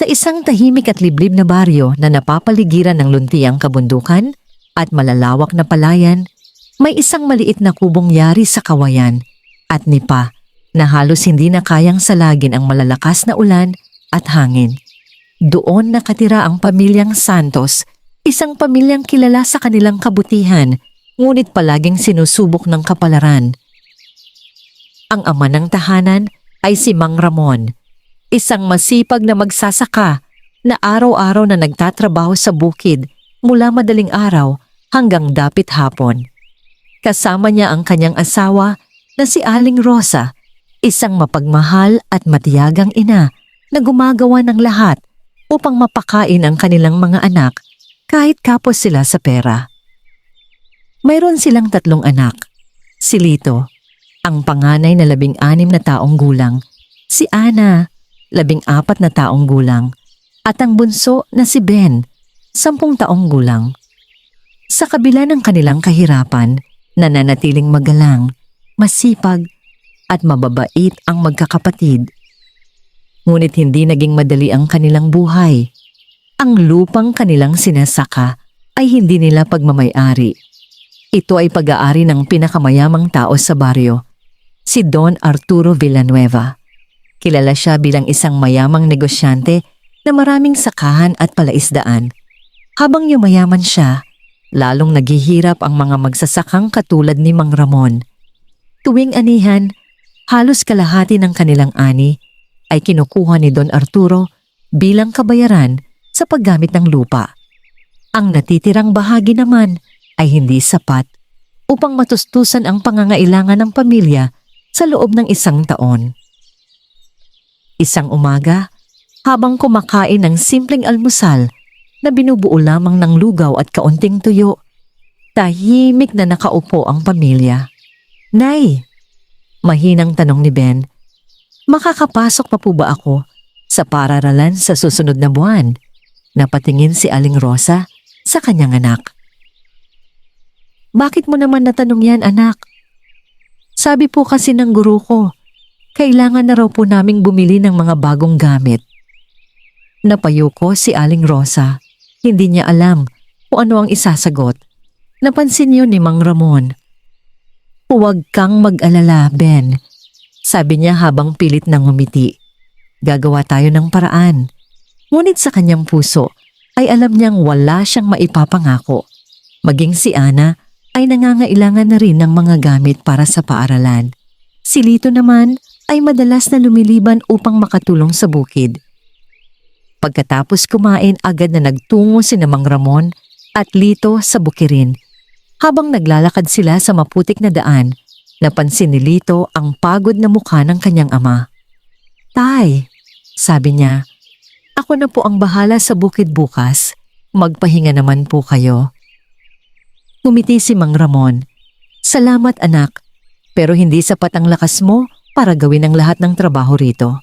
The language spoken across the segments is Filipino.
Sa isang tahimik at liblib na baryo na napapaligiran ng luntiang kabundukan at malalawak na palayan, may isang maliit na kubong yari sa kawayan at nipa na halos hindi na kayang salagin ang malalakas na ulan at hangin. Doon nakatira ang pamilyang Santos, isang pamilyang kilala sa kanilang kabutihan, ngunit palaging sinusubok ng kapalaran. Ang ama ng tahanan ay si Mang Ramon, isang masipag na magsasaka na araw-araw na nagtatrabaho sa bukid mula madaling araw hanggang dapit hapon. Kasama niya ang kanyang asawa na si Aling Rosa, isang mapagmahal at matiyagang ina na gumagawa ng lahat upang mapakain ang kanilang mga anak kahit kapos sila sa pera. Mayroon silang 3 anak. Si Lito, ang panganay na 16 na taong gulang, si Ana, 14 na taong gulang, at ang bunso na si Ben, 10 taong gulang. Sa kabila ng kanilang kahirapan, nananatiling magalang, masipag, at mababait ang magkakapatid. Ngunit hindi naging madali ang kanilang buhay. Ang lupang kanilang sinasaka ay hindi nila pagmamay-ari. Ito ay pag-aari ng pinakamayamang tao sa baryo, si Don Arturo Villanueva. Kilala siya bilang isang mayamang negosyante na maraming sakahan at palaisdaan. Habang yumayaman siya, lalong naghihirap ang mga magsasakang katulad ni Mang Ramon. Tuwing anihan, halos kalahati ng kanilang ani ay kinukuha ni Don Arturo bilang kabayaran sa paggamit ng lupa. Ang natitirang bahagi naman ay hindi sapat upang matustusan ang pangangailangan ng pamilya sa loob ng 1 taon. Isang umaga, habang kumakain ng simpleng almusal na binubuo lamang ng lugaw at kaunting tuyo, tahimik na nakaupo ang pamilya. "Nay," mahinang tanong ni Ben, "makakapasok pa po ba ako sa paaralan sa susunod na buwan?" Napatingin si Aling Rosa sa kanyang anak. "Bakit mo naman natanong yan, anak?" "Sabi po kasi ng guro ko, kailangan na raw po naming bumili ng mga bagong gamit." Napayuko si Aling Rosa. Hindi niya alam kung ano ang isasagot. Napansin yun ni Mang Ramon. "Huwag kang mag-alala, Ben," sabi niya habang pilit nang ngumiti. "Gagawa tayo ng paraan." Ngunit sa kanyang puso ay alam niyang wala siyang maipapangako. Maging si Ana ay nangangailangan na rin ng mga gamit para sa paaralan. Si Lito naman ay madalas na lumiliban upang makatulong sa bukid. Pagkatapos kumain, agad na nagtungo si Mang Ramon at Lito sa bukirin. Habang naglalakad sila sa maputik na daan, napansin ni Lito ang pagod na mukha ng kanyang ama. "Tay," sabi niya, "ako na po ang bahala sa bukid bukas. Magpahinga naman po kayo." Ngumiti si Mang Ramon. "Salamat anak, pero hindi sapat ang lakas mo para gawin ang lahat ng trabaho rito.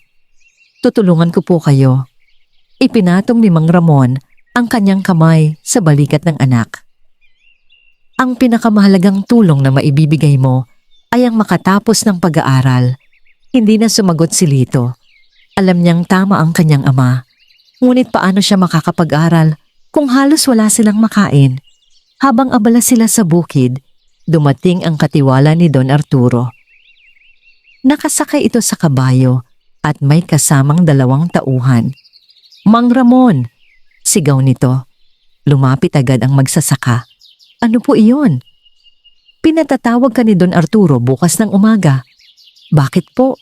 Tutulungan ko po kayo." Ipinatong ni Mang Ramon ang kanyang kamay sa balikat ng anak. "Ang pinakamahalagang tulong na maibibigay mo ay ang makatapos ng pag-aaral." Hindi na sumagot si Lito. Alam niyang tama ang kanyang ama. Ngunit paano siya makakapag-aral kung halos wala silang makain? Habang abala sila sa bukid, dumating ang katiwala ni Don Arturo. Nakasakay ito sa kabayo at may kasamang 2 tauhan. "Mang Ramon!" sigaw nito. Lumapit agad ang magsasaka. "Ano po iyon?" "Pinatatawag ka ni Don Arturo bukas ng umaga." "Bakit po?"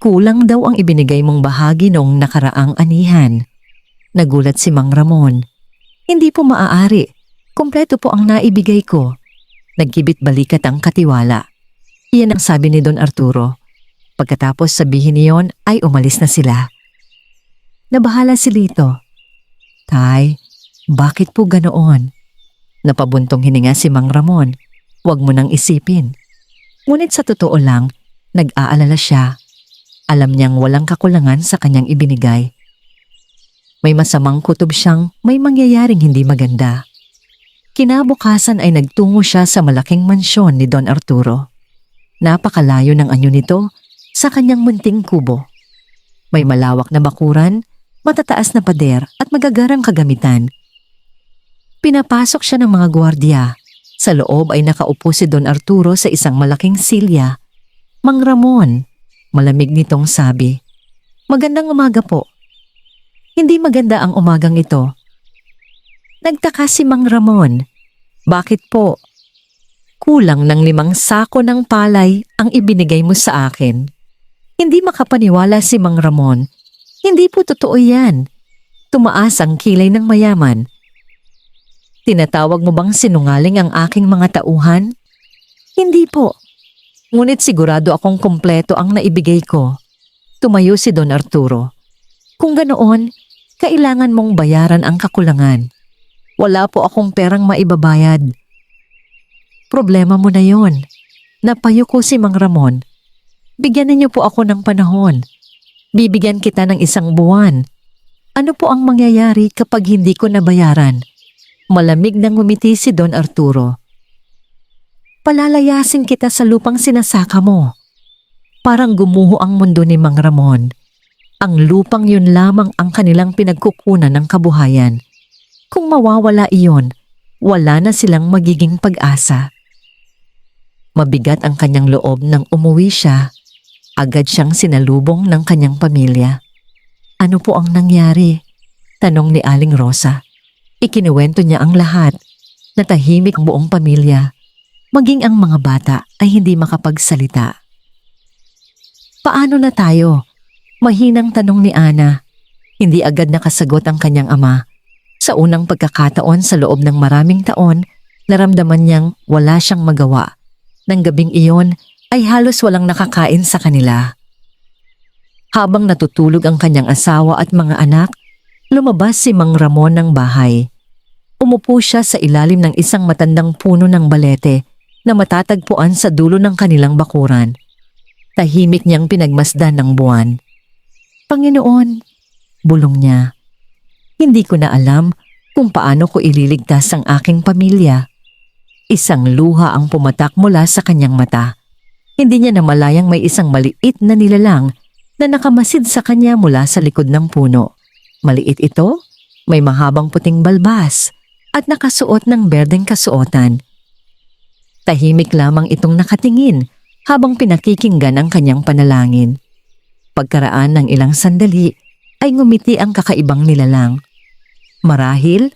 "Kulang daw ang ibinigay mong bahagi noong nakaraang anihan." Nagulat si Mang Ramon. "Hindi po maaari. Kompleto po ang naibigay ko." Nagkibit balikat ang katiwala. Iyan ang sabi ni Don Arturo. Pagkatapos sabihin niyon ay umalis na sila. Nabahala si Lito. "Tay, bakit po ganoon?" Napabuntong hininga si Mang Ramon. "Huwag mo nang isipin." Ngunit sa totoo lang, nag-aalala siya. Alam niyang walang kakulangan sa kanyang ibinigay. May masamang kutob siyang may mangyayaring hindi maganda. Kinabukasan ay nagtungo siya sa malaking mansyon ni Don Arturo. Napakalayo ng anyo nito sa kanyang munting kubo. May malawak na bakuran matataas na pader at magagarang kagamitan. Pinapasok siya ng mga gwardiya. Sa loob ay nakaupo si Don Arturo sa isang malaking silya. "Mang Ramon," malamig nitong sabi. "Magandang umaga po." "Hindi maganda ang umagang ito." Nagtaka si Mang Ramon. "Bakit po?" "Kulang ng 5 sako ng palay ang ibinigay mo sa akin." Hindi makapaniwala si Mang Ramon. "Hindi po totoo yan." Tumaas ang kilay ng mayaman. "Tinatawag mo bang sinungaling ang aking mga tauhan?" "Hindi po. Ngunit sigurado akong kumpleto ang naibigay ko." Tumayo si Don Arturo. "Kung ganoon, kailangan mong bayaran ang kakulangan." "Wala po akong perang maibabayad." "Problema mo na yon." Napayo ko si Mang Ramon. "Bigyan ninyo po ako ng panahon. Bibigyan kita ng 1 buwan. Ano po ang mangyayari kapag hindi ko nabayaran?" Malamig nang ngumiti si Don Arturo. "Palalayasin kita sa lupang sinasaka mo." Parang gumuho ang mundo ni Mang Ramon. Ang lupang yun lamang ang kanilang pinagkukunan ng kabuhayan. Kung mawawala iyon, wala na silang magiging pag-asa. Mabigat ang kanyang loob nang umuwi siya. Agad siyang sinalubong ng kanyang pamilya. "Ano po ang nangyari?" tanong ni Aling Rosa. Ikinuwento niya ang lahat. Natahimik ang buong pamilya. Maging ang mga bata ay hindi makapagsalita. "Paano na tayo?" Mahinang tanong ni Ana. Hindi agad nakasagot ang kanyang ama. Sa unang pagkakataon sa loob ng maraming taon, naramdaman niyang wala siyang magawa. Nang gabing iyon ay halos walang nakakain sa kanila. Habang natutulog ang kanyang asawa at mga anak, lumabas si Mang Ramon ng bahay. Umupo siya sa ilalim ng isang matandang puno ng balete na matatagpuan sa dulo ng kanilang bakuran. Tahimik niyang pinagmasdan ng buwan. "Panginoon," bulong niya, "hindi ko na alam kung paano ko ililigtas ang aking pamilya." Isang luha ang pumatak mula sa kanyang mata. Hindi niya namalayang may isang maliit na nilalang na nakamasid sa kanya mula sa likod ng puno. Maliit ito, may mahabang puting balbas at nakasuot ng berdeng kasuotan. Tahimik lamang itong nakatingin habang pinakikinggan ang kanyang panalangin. Pagkaraan ng ilang sandali ay ngumiti ang kakaibang nilalang. "Marahil,"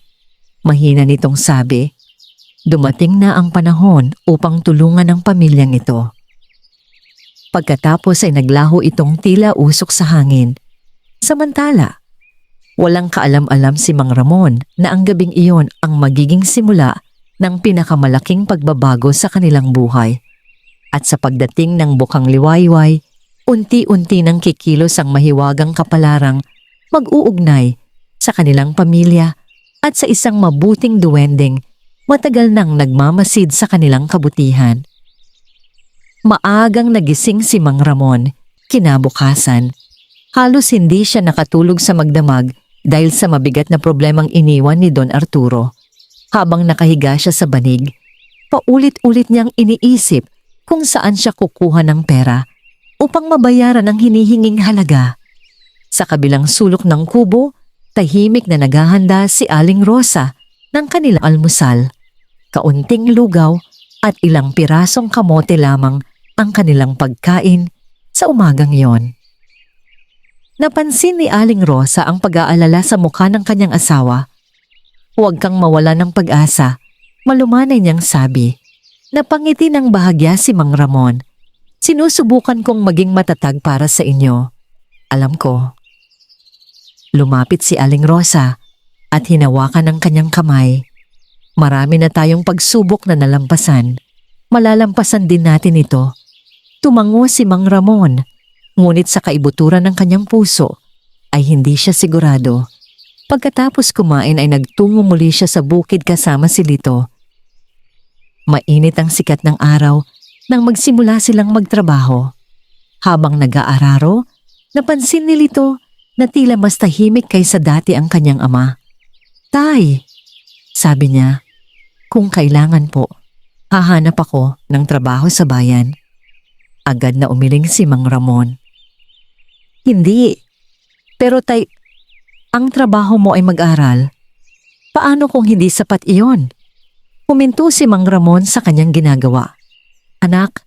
mahina nitong sabi, "dumating na ang panahon upang tulungan ang pamilyang ito." Pagkatapos ay naglaho itong tila usok sa hangin. Samantala, walang kaalam-alam si Mang Ramon na ang gabing iyon ang magiging simula ng pinakamalaking pagbabago sa kanilang buhay. At sa pagdating ng bukang liwayway, unti-unti nang kikilos ang mahiwagang kapalarang mag-uugnay sa kanilang pamilya at sa isang mabuting duwending matagal nang nagmamasid sa kanilang kabutihan. Maagang nagising si Mang Ramon. Kinabukasan, halos hindi siya nakatulog sa magdamag dahil sa mabigat na problemang iniwan ni Don Arturo. Habang nakahiga siya sa banig, paulit-ulit niyang iniisip kung saan siya kukuha ng pera upang mabayaran ang hinihinging halaga. Sa kabilang sulok ng kubo, tahimik na naghahanda si Aling Rosa ng kanilang almusal. Kaunting lugaw at ilang pirasong kamote lamang ang kanilang pagkain sa umagang yon. Napansin ni Aling Rosa ang pag-aalala sa mukha ng kanyang asawa. "Huwag kang mawala ng pag-asa," malumanay niyang sabi. "Napangiti ng bahagya si Mang Ramon. Sinusubukan kong maging matatag para sa inyo. Alam ko." Lumapit si Aling Rosa at hinawakan ang kanyang kamay. "Marami na tayong pagsubok na nalampasan. Malalampasan din natin ito." Tumango si Mang Ramon, ngunit sa kaibuturan ng kanyang puso ay hindi siya sigurado. Pagkatapos kumain ay nagtungo muli siya sa bukid kasama si Lito. Mainit ang sikat ng araw nang magsimula silang magtrabaho. Habang nag-aararo, napansin ni Lito na tila mas tahimik kaysa dati ang kanyang ama. "Tay," sabi niya, "kung kailangan po, hahanap ako ng trabaho sa bayan." Agad na umiling si Mang Ramon. "Hindi, pero tay, Ang trabaho mo ay mag-aral. Paano kung hindi sapat iyon? Huminto si Mang Ramon sa kanyang ginagawa. Anak,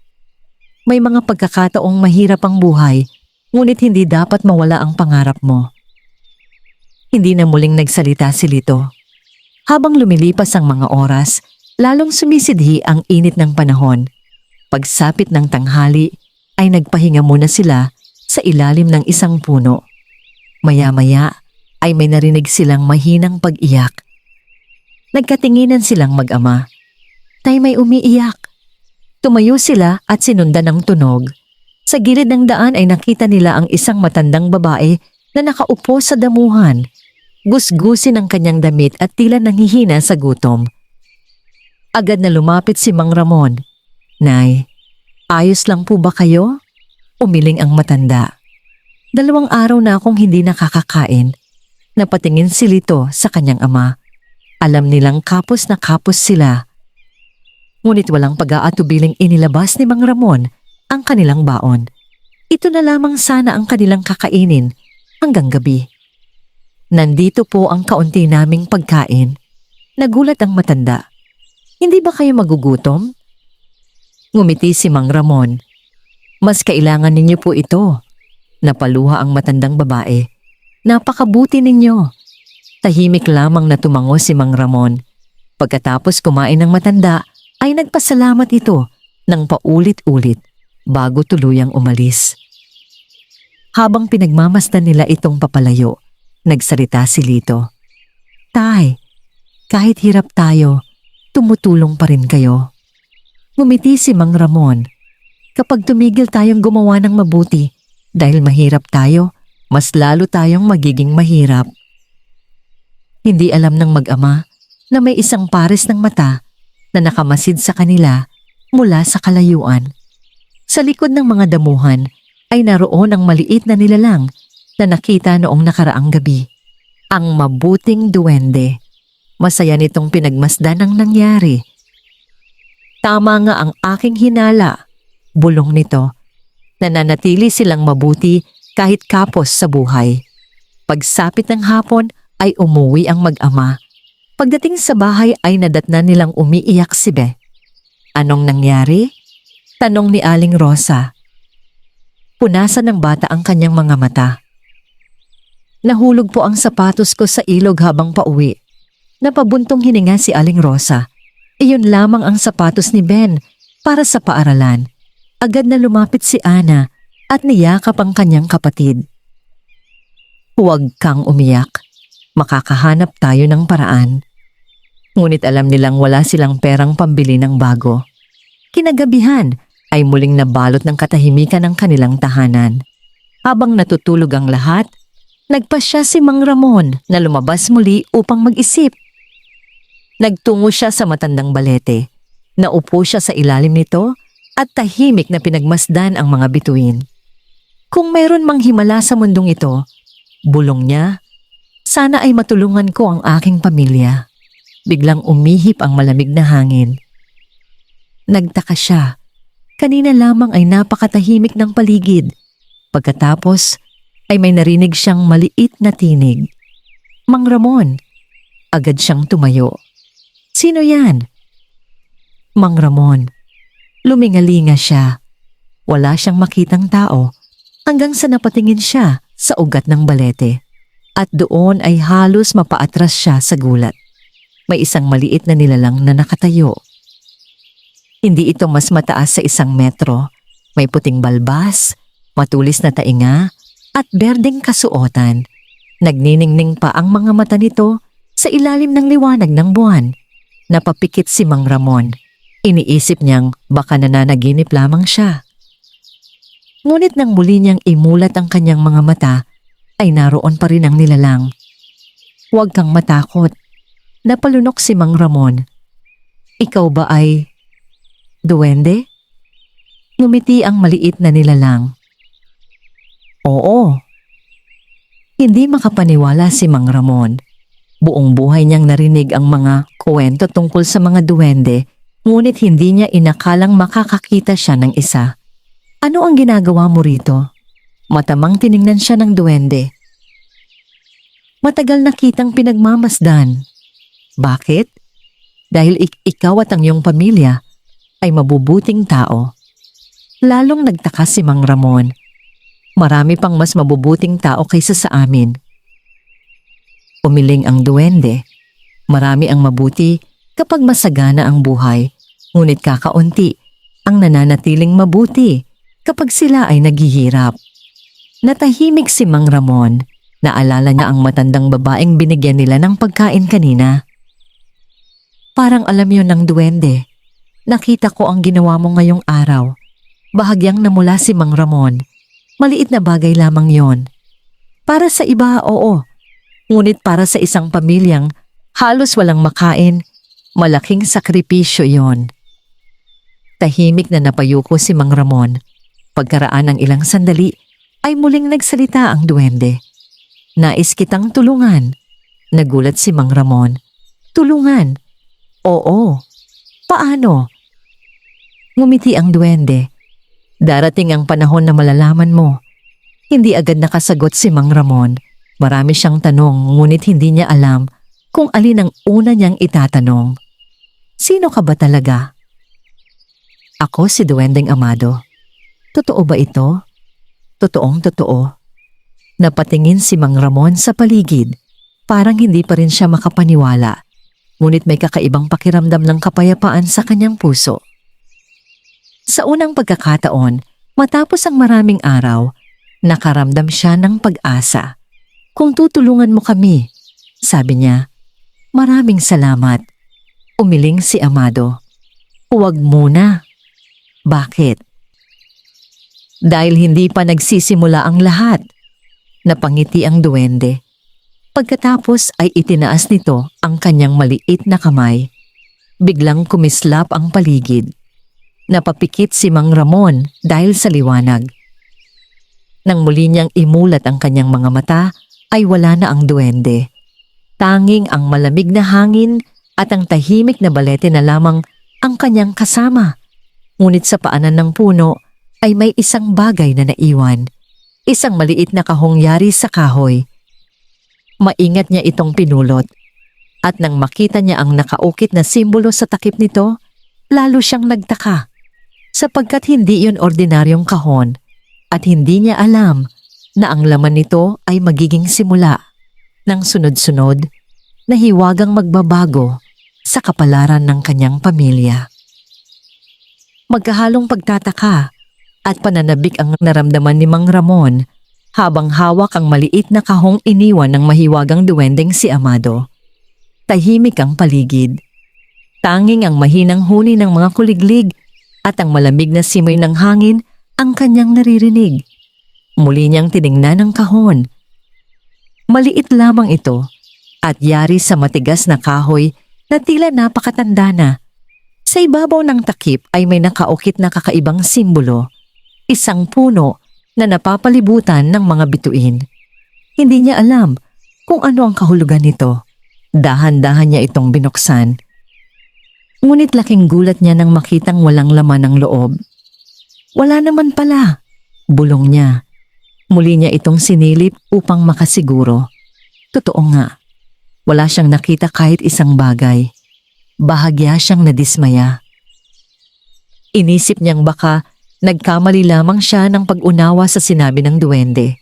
may mga pagkakataong mahirap ang buhay, ngunit hindi dapat mawala ang pangarap mo. Hindi na muling nagsalita si Lito. Habang lumilipas ang mga oras, lalong sumisidhi ang init ng panahon. Pagsapit ng tanghali, ay nagpahinga muna sila sa ilalim ng isang puno. Maya-maya ay may narinig silang mahinang pag-iyak. Nagkatinginan silang mag-ama. Tay, may umiiyak. Tumayo sila at sinundan ng tunog. Sa gilid ng daan ay nakita nila ang isang matandang babae na nakaupo sa damuhan. Gusgusin ang kanyang damit at tila nanghihina sa gutom. Agad na lumapit si Mang Ramon. Nay, ayos lang po ba kayo? Umiling ang matanda. 2 araw na akong hindi nakakakain. Napatingin si Lito sa kanyang ama. Alam nilang kapos na kapos sila. Ngunit walang pag-aatubiling inilabas ni Mang Ramon ang kanilang baon. Ito na lamang sana ang kanilang kakainin hanggang gabi. Nandito po ang kaunti naming pagkain. Nagulat ang matanda. Hindi ba kayo magugutom? Ngumiti si Mang Ramon. Mas kailangan ninyo po ito. Napaluha ang matandang babae. Napakabuti ninyo. Tahimik lamang na tumango si Mang Ramon. Pagkatapos kumain ng matanda, ay nagpasalamat ito ng paulit-ulit bago tuluyang umalis. Habang pinagmamasdan nila itong papalayo, nagsalita si Lito. Tay, kahit hirap tayo, tumutulong pa rin kayo. Ngumiti si Mang Ramon. Kapag tumigil tayong gumawa ng mabuti, dahil mahirap tayo, mas lalo tayong magiging mahirap. Hindi alam ng mag-ama na may isang pares ng mata na nakamasid sa kanila mula sa kalayuan. Sa likod ng mga damuhan ay naroon ang maliit na nilalang na nakita noong nakaraang gabi. Ang mabuting duwende. Masaya nitong pinagmasdan ang nangyari. Tama nga ang aking hinala, bulong nito. Nananatili silang mabuti kahit kapos sa buhay. Pagsapit ng hapon ay umuwi ang mag-ama. Pagdating sa bahay ay nadatnan nilang umiiyak si Be. Anong nangyari? Tanong ni Aling Rosa. Punasan ng bata ang kanyang mga mata. Nahulog po ang sapatos ko sa ilog habang pauwi. Napabuntong hininga si Aling Rosa. Iyon lamang ang sapatos ni Ben para sa paaralan. Agad na lumapit si Ana at niyakap ang kanyang kapatid. Huwag kang umiyak. Makakahanap tayo ng paraan. Ngunit alam nilang wala silang perang pambili ng bago. Kinagabihan ay muling nabalot ng katahimikan ng kanilang tahanan. Habang natutulog ang lahat, nagpasya si Mang Ramon na lumabas muli upang mag-isip. Nagtungo siya sa matandang balete. Naupo siya sa ilalim nito at tahimik na pinagmasdan ang mga bituin. Kung mayroon mang himala sa mundong ito, bulong niya, sana ay matulungan ko ang aking pamilya. Biglang umihip ang malamig na hangin. Nagtaka siya. Kanina lamang ay napakatahimik ng paligid. Pagkatapos ay may narinig siyang maliit na tinig. Mang Ramon. Agad siyang tumayo. Sino yan? Mang Ramon. Lumingalinga siya. Wala siyang makitang tao hanggang sa napatingin siya sa ugat ng balete. At doon ay halos mapaatras siya sa gulat. May isang maliit na nilalang na nakatayo. Hindi ito mas mataas sa 1 metro. May puting balbas, matulis na tainga, at berdeng kasuotan. Nagniningning pa ang mga mata nito sa ilalim ng liwanag ng buwan. Napapikit si Mang Ramon. Iniisip niyang baka nananaginip lamang siya. Ngunit nang muli niyang imulat ang kanyang mga mata, ay naroon pa rin ang nilalang. Huwag kang matakot. Napalunok si Mang Ramon. Ikaw ba ay duwende? Ngumiti ang maliit na nilalang. Oo. Hindi makapaniwala si Mang Ramon. Buong buhay niyang narinig ang mga kwento tungkol sa mga duwende, ngunit hindi niya inakalang makakakita siya ng isa. Ano ang ginagawa mo rito? Matamang tiningnan siya ng duwende. Matagal na kitang pinagmamasdan. Bakit? Dahil ikaw at ang iyong pamilya ay mabubuting tao. Lalong nagtaka si Mang Ramon. Marami pang mas mabubuting tao kaysa sa amin. Umiling ang duwende. Marami ang mabuti kapag masagana ang buhay, ngunit kakaunti ang nananatiling mabuti kapag sila ay naghihirap. Natahimik si Mang Ramon. Naalala niya ang matandang babaeng binigyan nila ng pagkain kanina. Parang alam yon ng duwende. Nakita ko ang ginawa mo ngayong araw. Bahagyang namula si Mang Ramon. Maliit na bagay lamang yon. Para sa iba, oo. Ngunit para sa isang pamilyang halos walang makain, malaking sakripisyo yon. Tahimik na napayuko si Mang Ramon. Pagkaraan ng ilang sandali, ay muling nagsalita ang duwende. Nais kitang tulungan. Nagulat si Mang Ramon. Tulungan? Oo. Paano? Ngumiti ang duwende. Darating ang panahon na malalaman mo. Hindi agad nakasagot si Mang Ramon. Marami siyang tanong ngunit hindi niya alam kung alin ang una niyang itatanong. Sino ka ba talaga? Ako si Duwendeng Amado. Totoo ba ito? Totoong totoo. Napatingin si Mang Ramon sa paligid. Parang hindi pa rin siya makapaniwala. Ngunit may kakaibang pakiramdam ng kapayapaan sa kanyang puso. Sa unang pagkakataon, matapos ang maraming araw, nakaramdam siya ng pag-asa. Kung tutulungan mo kami, sabi niya, maraming salamat. Umiling si Amado. Huwag muna. Bakit? Dahil hindi pa nagsisimula ang lahat. Napangiti ang duwende. Pagkatapos ay itinaas nito ang kanyang maliit na kamay. Biglang kumislap ang paligid. Napapikit si Mang Ramon dahil sa liwanag. Nang muli niyang imulat ang kanyang mga mata, ay wala na ang duwende. Tanging ang malamig na hangin at ang tahimik na balete na lamang ang kanyang kasama. Ngunit sa paanan ng puno ay may isang bagay na naiwan. Isang maliit na kahong yari sa kahoy. Maingat niya itong pinulot. At nang makita niya ang nakaukit na simbolo sa takip nito, lalo siyang nagtaka. Sapagkat hindi yun ordinaryong kahon at hindi niya alam na ang laman nito ay magiging simula ng sunod-sunod na hiwagang magbabago sa kapalaran ng kanyang pamilya. Magkahalong pagtataka at pananabik ang naramdaman ni Mang Ramon habang hawak ang maliit na kahong iniwan ng mahiwagang duwendeng si Amado. Tahimik ang paligid. Tanging ang mahinang huni ng mga kuliglig at ang malamig na simoy ng hangin ang kanyang naririnig. Muli niyang tiningnan ang kahon. Maliit lamang ito at yari sa matigas na kahoy na tila napakatanda na. Sa ibabaw ng takip ay may nakaukit na kakaibang simbolo. Isang puno na napapalibutan ng mga bituin. Hindi niya alam kung ano ang kahulugan nito. Dahan-dahan niya itong binuksan. Ngunit laking gulat niya nang makitang walang laman ng loob. Wala naman pala, bulong niya. Muli niya itong sinilip upang makasiguro. Totoo nga, wala siyang nakita kahit isang bagay. Bahagya siyang nadismaya. Inisip niyang baka nagkamali lamang siya ng pag-unawa sa sinabi ng duwende.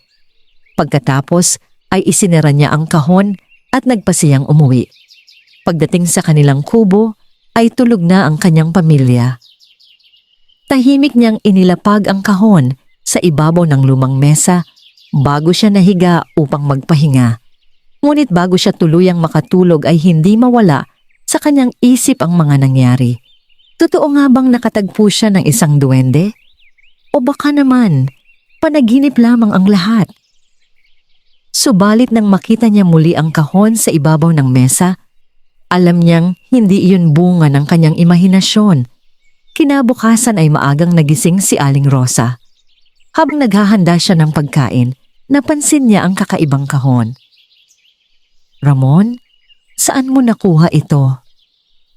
Pagkatapos ay isinara niya ang kahon at nagpasiyang umuwi. Pagdating sa kanilang kubo ay tulog na ang kanyang pamilya. Tahimik niyang inilapag ang kahon sa ibabaw ng lumang mesa bago siya nahiga upang magpahinga. Ngunit bago siya tuluyang makatulog ay hindi mawala sa kanyang isip ang mga nangyari. Totoo nga bang nakatagpo siya ng isang duwende? O baka naman, panaginip lamang ang lahat. Subalit nang makita niya muli ang kahon sa ibabaw ng mesa, alam niyang hindi iyon bunga ng kanyang imahinasyon. Kinabukasan ay maagang nagising si Aling Rosa. Habang naghahanda siya ng pagkain, napansin niya ang kakaibang kahon. Ramon, saan mo nakuha ito?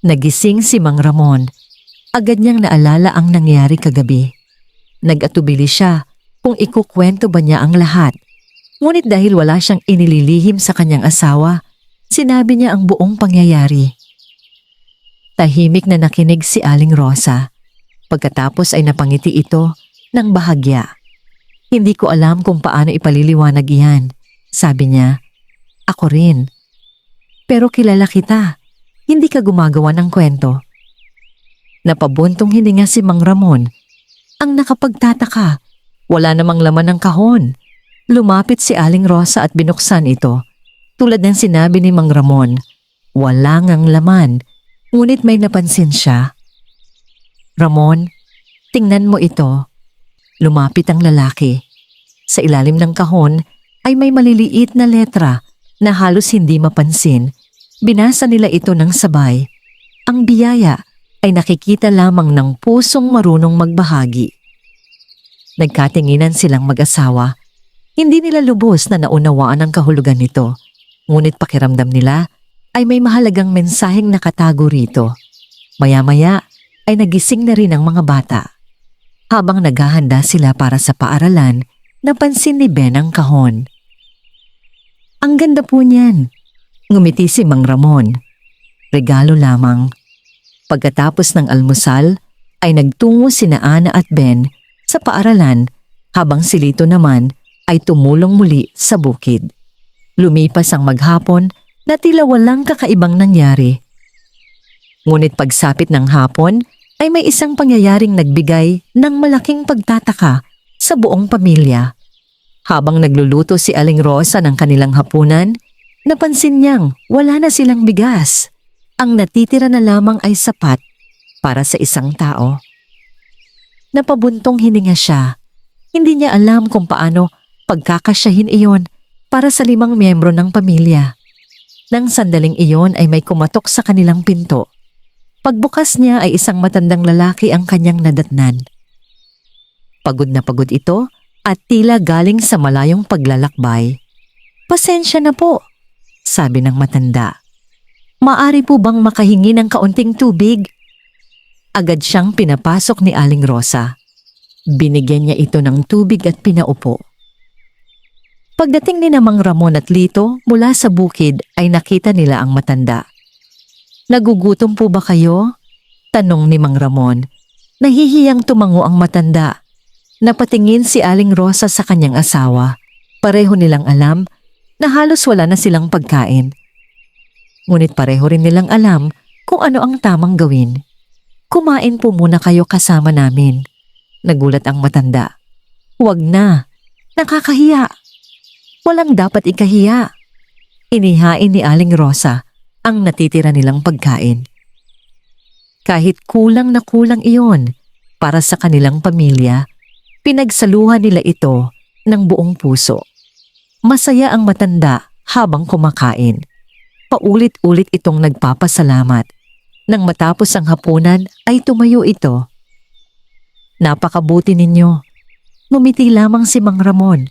Nagising si Mang Ramon. Agad niyang naalala ang nangyari kagabi. Nag-atubili siya kung ikukwento ba niya ang lahat. Ngunit dahil wala siyang inililihim sa kanyang asawa, sinabi niya ang buong pangyayari. Tahimik na nakinig si Aling Rosa. Pagkatapos ay napangiti ito ng bahagya. Hindi ko alam kung paano ipaliliwanag iyan, sabi niya. Ako rin. Pero kilala kita. Hindi ka gumagawa ng kwento. Napabuntong hininga si Mang Ramon. Ang nakapagtataka, wala namang laman ng kahon. Lumapit si Aling Rosa at binuksan ito. Tulad ng sinabi ni Mang Ramon, wala ngang laman, ngunit may napansin siya. Ramon, tingnan mo ito. Lumapit ang lalaki. Sa ilalim ng kahon ay may maliliit na letra na halos hindi mapansin. Binasa nila ito ng sabay. Ang biyaya ay nakikita lamang ng pusong marunong magbahagi. Nagkatinginan silang mag-asawa. Hindi nila lubos na naunawaan ang kahulugan nito. Ngunit pakiramdam nila ay may mahalagang mensaheng nakatago rito. Maya-maya ay nagising na rin ang mga bata. Habang naghahanda sila para sa paaralan, napansin ni Ben ang kahon. Ang ganda po niyan, ngumiti si Mang Ramon. Regalo lamang. Pagkatapos ng almusal, ay nagtungo sina Ana at Ben sa paaralan habang si Lito naman ay tumulong muli sa bukid. Lumipas ang maghapon na tila walang kakaibang nangyari. Ngunit pagsapit ng hapon ay may isang pangyayaring nagbigay ng malaking pagtataka sa buong pamilya. Habang nagluluto si Aling Rosa ng kanilang hapunan, napansin niyang wala na silang bigas. Ang natitira na lamang ay sapat para sa isang tao. Napabuntong hininga siya. Hindi niya alam kung paano pagkakasyahin iyon para sa 5 miyembro ng pamilya. Nang sandaling iyon ay may kumatok sa kanilang pinto. Pagbukas niya ay isang matandang lalaki ang kanyang nadatnan. Pagod na pagod ito at tila galing sa malayong paglalakbay. Pasensya na po, sabi ng matanda. Maari po bang makahingi ng kaunting tubig? Agad siyang pinapasok ni Aling Rosa. Binigyan niya ito ng tubig at pinaupo. Pagdating ni Mang Ramon at Lito mula sa bukid ay nakita nila ang matanda. Nagugutom po ba kayo? Tanong ni Mang Ramon. Nahihiyang tumango ang matanda. Napatingin si Aling Rosa sa kanyang asawa. Pareho nilang alam na halos wala na silang pagkain. Ngunit pareho rin nilang alam kung ano ang tamang gawin. Kumain po muna kayo kasama namin. Nagulat ang matanda. Huwag na. Nakakahiya. Walang dapat ikahiya. Inihain ni Aling Rosa ang natitira nilang pagkain. Kahit kulang na kulang iyon para sa kanilang pamilya, pinagsaluhan nila ito ng buong puso. Masaya ang matanda habang kumakain. Paulit-ulit itong nagpapasalamat. Nang matapos ang hapunan ay tumayo ito. Napakabuti ninyo. Ngumiti lamang si Mang Ramon.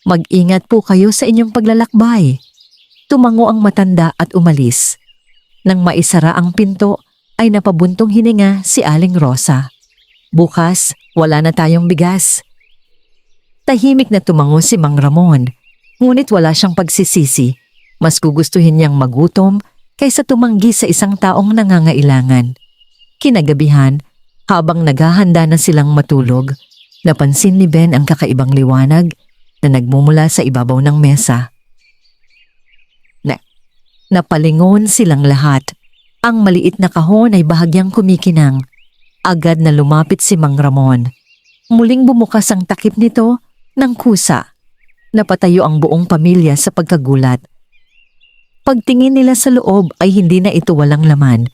Mag-ingat po kayo sa inyong paglalakbay. Tumango ang matanda at umalis. Nang maisara ang pinto ay napabuntong hininga si Aling Rosa. Bukas, wala na tayong bigas. Tahimik na tumango si Mang Ramon. Ngunit wala siyang pagsisisi. Mas gugustuhin niyang magutom kaysa tumanggi sa isang taong nangangailangan. Kinagabihan, habang naghahanda na silang matulog, napansin ni Ben ang kakaibang liwanag na nagmumula sa ibabaw ng mesa. Napalingon silang lahat. Ang maliit na kahon ay bahagyang kumikinang. Agad na lumapit si Mang Ramon. Muling bumukas ang takip nito ng kusa. Napatayo ang buong pamilya sa pagkagulat. Pagtingin nila sa loob ay hindi na ito walang laman.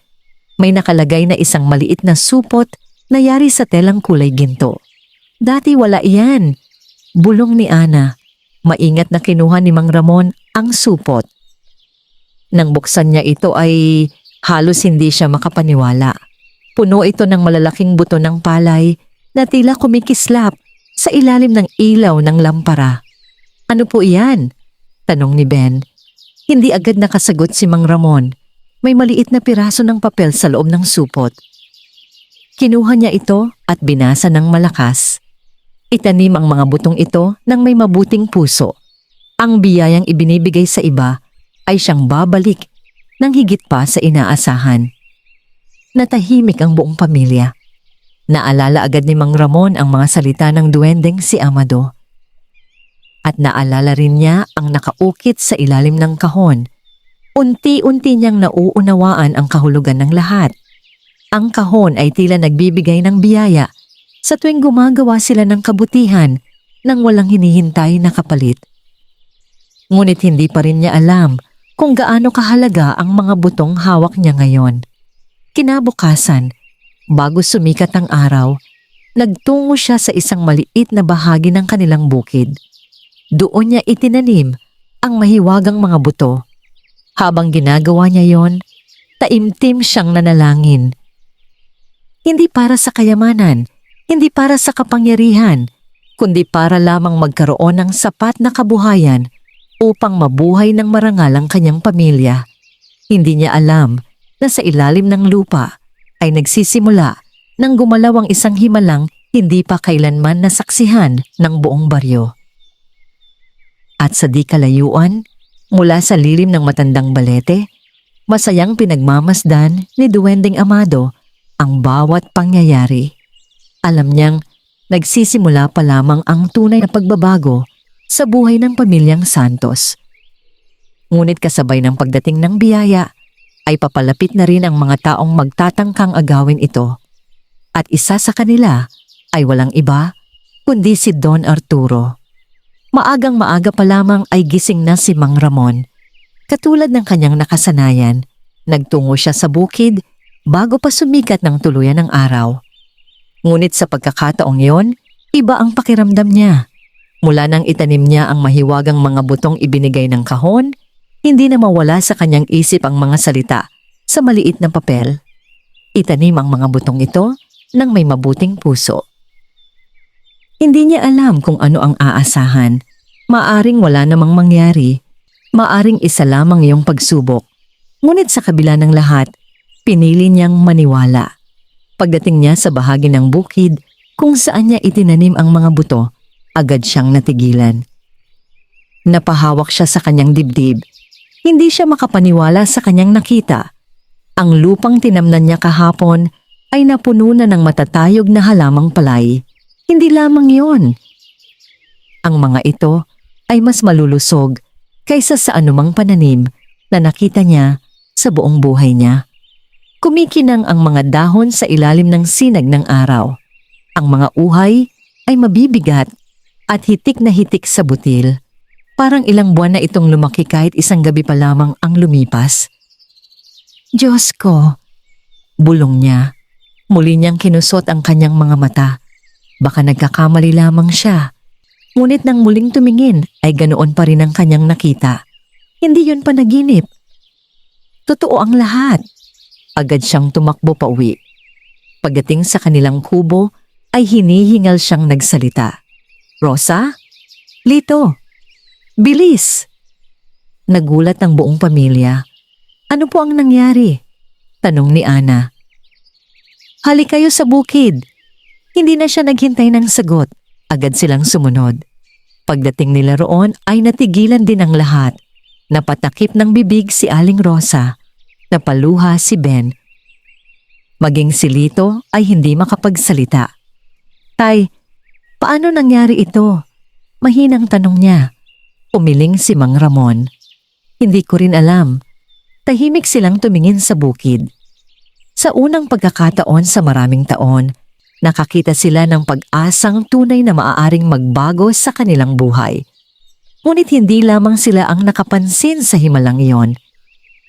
May nakalagay na isang maliit na supot na yari sa telang kulay ginto. Dati wala iyan. Bulong ni Ana. Maingat na kinuha ni Mang Ramon ang supot. Nang buksan niya ito ay halos hindi siya makapaniwala. Puno ito ng malalaking buto ng palay na tila kumikislap sa ilalim ng ilaw ng lampara. Ano po iyan? Tanong ni Ben. Hindi agad nakasagot si Mang Ramon. May maliit na piraso ng papel sa loob ng supot. Kinuha niya ito at binasa ng malakas. Itanim ang mga butong ito ng may mabuting puso. Ang biyayang ibinibigay sa iba ay siyang babalik ng higit pa sa inaasahan. Natahimik ang buong pamilya. Naalala agad ni Mang Ramon ang mga salita ng duwendeng si Amado. At naalala rin niya ang nakaukit sa ilalim ng kahon. Unti-unti niyang nauunawaan ang kahulugan ng lahat. Ang kahon ay tila nagbibigay ng biyaya sa tuwing gumagawa sila ng kabutihan nang walang hinihintay na kapalit. Ngunit hindi pa rin niya alam kung gaano kahalaga ang mga butong hawak niya ngayon. Kinabukasan, bago sumikat ang araw, nagtungo siya sa isang maliit na bahagi ng kanilang bukid. Doon niya itinanim ang mahiwagang mga buto. Habang ginagawa niya yon, taimtim siyang nanalangin. Hindi para sa kayamanan, hindi para sa kapangyarihan, kundi para lamang magkaroon ng sapat na kabuhayan upang mabuhay ng marangal ang kanyang pamilya. Hindi niya alam na sa ilalim ng lupa ay nagsisimula nang gumalaw ang isang himalang hindi pa kailanman nasaksihan ng buong baryo. At sa di kalayuan, mula sa lilim ng matandang balete, masayang pinagmamasdan ni Duwending Amado ang bawat pangyayari. Alam niyang nagsisimula pa lamang ang tunay na pagbabago sa buhay ng pamilyang Santos. Ngunit kasabay ng pagdating ng biyaya, ay papalapit na rin ang mga taong magtatangkang agawin ito. At isa sa kanila ay walang iba kundi si Don Arturo. Maagang maaga pa lamang ay gising na si Mang Ramon. Katulad ng kanyang nakasanayan, nagtungo siya sa bukid bago pa sumikat ng tuluyan ng araw. Ngunit sa pagkakataong yon, iba ang pakiramdam niya. Mula nang itanim niya ang mahiwagang mga butong ibinigay ng kahon, hindi na mawala sa kanyang isip ang mga salita sa maliit na papel. Itanim ang mga butong ito ng may mabuting puso. Hindi niya alam kung ano ang aasahan. Maaring wala namang mangyari. Maaring isa lamang iyong pagsubok. Ngunit sa kabila ng lahat, pinili niyang maniwala. Pagdating niya sa bahagi ng bukid kung saan niya itinanim ang mga buto, agad siyang natigilan. Napahawak siya sa kanyang dibdib. Hindi siya makapaniwala sa kanyang nakita. Ang lupang tinamnan niya kahapon ay napuno na ng matatayog na halamang palay. Hindi lamang yon. Ang mga ito ay mas malulusog kaysa sa anumang pananim na nakita niya sa buong buhay niya. Kumikinang ang mga dahon sa ilalim ng sinag ng araw. Ang mga uhay ay mabibigat at hitik na hitik sa butil. Parang ilang buwan na itong lumaki kahit isang gabi pa lamang ang lumipas. Diyos ko, bulong niya. Muli niyang kinusot ang kanyang mga mata. Baka nagkakamali lamang siya. Ngunit nang muling tumingin ay ganoon pa rin ang kanyang nakita. Hindi yun panaginip. Totoo ang lahat. Agad siyang tumakbo pa uwi. Pagdating sa kanilang kubo ay hinihingal siyang nagsalita. Rosa? Lito? Bilis! Nagulat ang buong pamilya. Ano po ang nangyari? Tanong ni Ana. Halik kayo sa bukid. Hindi na siya naghintay ng sagot. Agad silang sumunod. Pagdating nila roon ay natigilan din ang lahat. Napatakip ng bibig si Aling Rosa. Napaluha si Ben. Maging si Lito ay hindi makapagsalita. Tay, paano nangyari ito? Mahinang tanong niya. Umiling si Mang Ramon. Hindi ko rin alam. Tahimik silang tumingin sa bukid. Sa unang pagkakataon sa maraming taon, nakakita sila ng pag-asang tunay na maaaring magbago sa kanilang buhay. Ngunit hindi lamang sila ang nakapansin sa himalang iyon.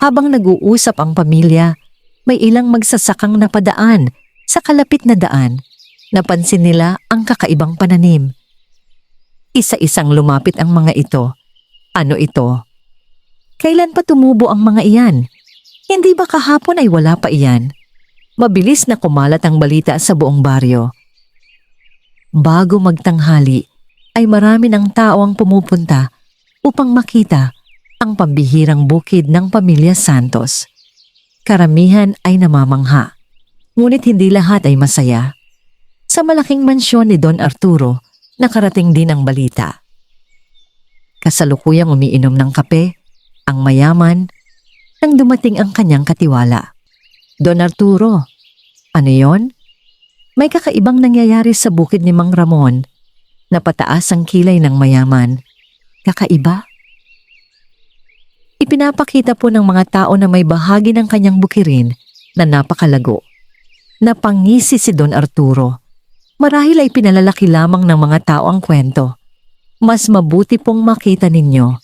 Habang nag-uusap ang pamilya, may ilang magsasakang napadaan sa kalapit na daan. Napansin nila ang kakaibang pananim. Isa-isang lumapit ang mga ito. Ano ito? Kailan pa tumubo ang mga iyan? Hindi ba kahapon ay wala pa iyan? Mabilis na kumalat ang balita sa buong baryo. Bago magtanghali, ay marami ng tao ang pumupunta upang makita ang pambihirang bukid ng pamilya Santos. Karamihan ay namamangha, ngunit hindi lahat ay masaya. Sa malaking mansyon ni Don Arturo, nakarating din ang balita. kasalukuyang umiinom ng kape, ang mayaman, nang dumating ang kanyang katiwala. Don Arturo, ano yon? May kakaibang nangyayari sa bukid ni Mang Ramon. Napataas ang kilay ng mayaman. Kakaiba? Ipinapakita po ng mga tao na may bahagi ng kanyang bukirin na napakalago. Napangisi si Don Arturo. Marahil ay pinalalaki lamang ng mga tao ang kwento. Mas mabuti pong makita ninyo.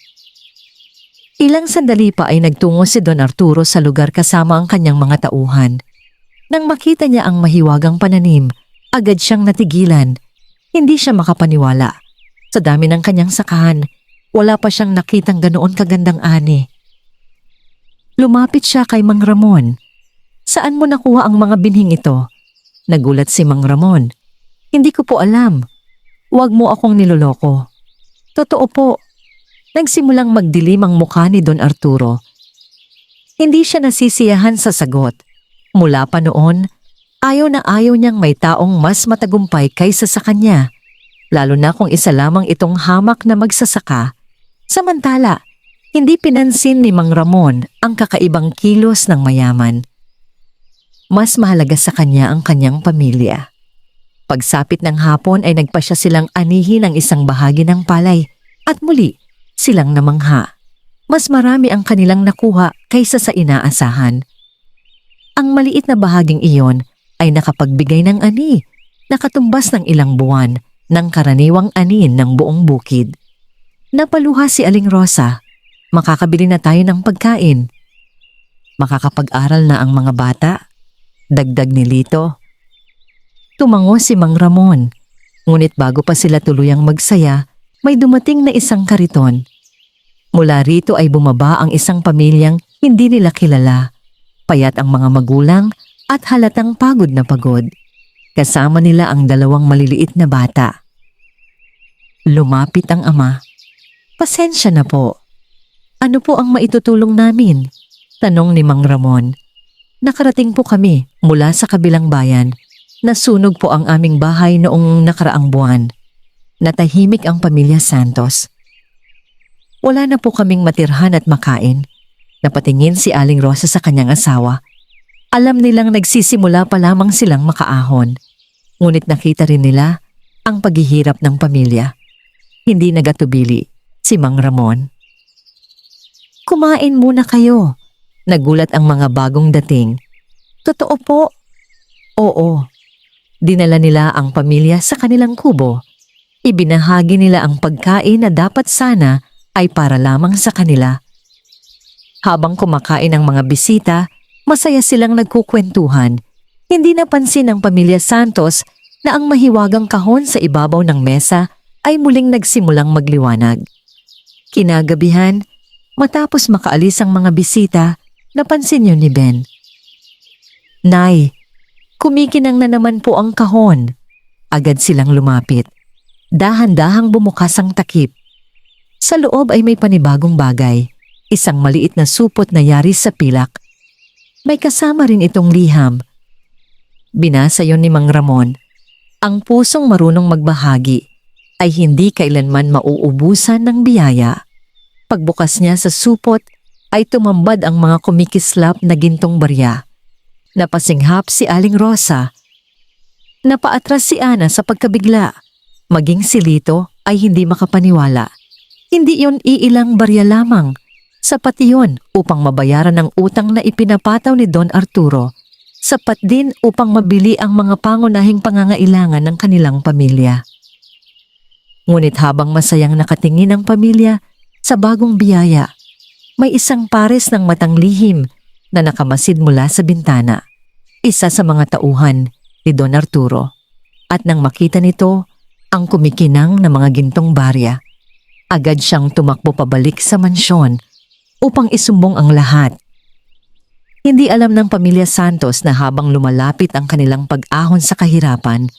Ilang sandali pa ay nagtungo si Don Arturo sa lugar kasama ang kanyang mga tauhan. Nang makita niya ang mahiwagang pananim, agad siyang natigilan. Hindi siya makapaniwala. Sa dami ng kanyang sakahan, wala pa siyang nakitang ganoon kagandang ani. Lumapit siya kay Mang Ramon. Saan mo nakuha ang mga binhing ito? Nagulat si Mang Ramon. Hindi ko po alam. Huwag mo akong niloloko. Totoo po. Nagsimulang magdilim ang mukha ni Don Arturo. Hindi siya nasisiyahan sa sagot. Mula pa noon, ayaw na ayaw niyang may taong mas matagumpay kaysa sa kanya, lalo na kung isa lamang itong hamak na magsasaka. Samantala, hindi pinansin ni Mang Ramon ang kakaibang kilos ng mayaman. Mas mahalaga sa kanya ang kanyang pamilya. Pagsapit ng hapon ay nagpasya silang anihin ang isang bahagi ng palay at muli silang namangha. Mas marami ang kanilang nakuha kaysa sa inaasahan. Ang maliit na bahaging iyon ay nakapagbigay ng ani, nakatumbas ng ilang buwan ng karaniwang anin ng buong bukid. Napaluha si Aling Rosa, makakabili na tayo ng pagkain. Makakapag-aral na ang mga bata, dagdag ni Lito. Tumango si Mang Ramon, ngunit bago pa sila tuluyang magsaya, may dumating na isang kariton. Mula rito ay bumaba ang isang pamilyang hindi nila kilala. Payat ang mga magulang at halatang pagod na pagod. Kasama nila ang dalawang maliliit na bata. Lumapit ang ama. Pasensya na po. Ano po ang maitutulong namin? Tanong ni Mang Ramon. Nakarating po kami mula sa kabilang bayan. Nasunog po ang aming bahay noong nakaraang buwan. Natahimik ang pamilya Santos. Wala na po kaming matirhan at makain. Napatingin si Aling Rosa sa kanyang asawa. Alam nilang nagsisimula pa lamang silang makaahon. Ngunit nakita rin nila ang paghihirap ng pamilya. Hindi nagatubili si Mang Ramon. Kumain muna kayo. Nagulat ang mga bagong dating. Totoo po? Oo. Dinala nila ang pamilya sa kanilang kubo. Ibinahagi nila ang pagkain na dapat sana ay para lamang sa kanila. Habang kumakain ang mga bisita, masaya silang nagkukwentuhan. Hindi napansin ng pamilya Santos na ang mahiwagang kahon sa ibabaw ng mesa ay muling nagsimulang magliwanag. Kinagabihan, matapos makaalis ang mga bisita, napansin yun ni Ben. Nay, kumikinang na naman po ang kahon. Agad silang lumapit. Dahan-dahang bumukas ang takip. Sa loob ay may panibagong bagay. Isang maliit na supot na yari sa pilak. May kasama rin itong liham. Binasa yon ni Mang Ramon. Ang pusong marunong magbahagi ay hindi kailanman mauubusan ng biyaya. Pagbukas niya sa supot ay tumambad ang mga kumikislap na gintong barya. Napasinghap si Aling Rosa. Napaatras si Ana sa pagkabigla. Maging si Lito ay hindi makapaniwala. Hindi yon iilang barya lamang. Sapat iyon upang mabayaran ang utang na ipinapataw ni Don Arturo. Sapat din upang mabili ang mga pangunahing pangangailangan ng kanilang pamilya. Ngunit habang masayang nakatingin ang pamilya sa bagong biyaya, may isang pares ng matang lihim na nakamasid mula sa bintana. Isa sa mga tauhan ni Don Arturo. At nang makita nito ang kumikinang na mga gintong barya, agad siyang tumakbo pabalik sa mansyon upang isumbong ang lahat. Hindi alam ng pamilya Santos na habang lumalapit ang kanilang pag-ahon sa kahirapan,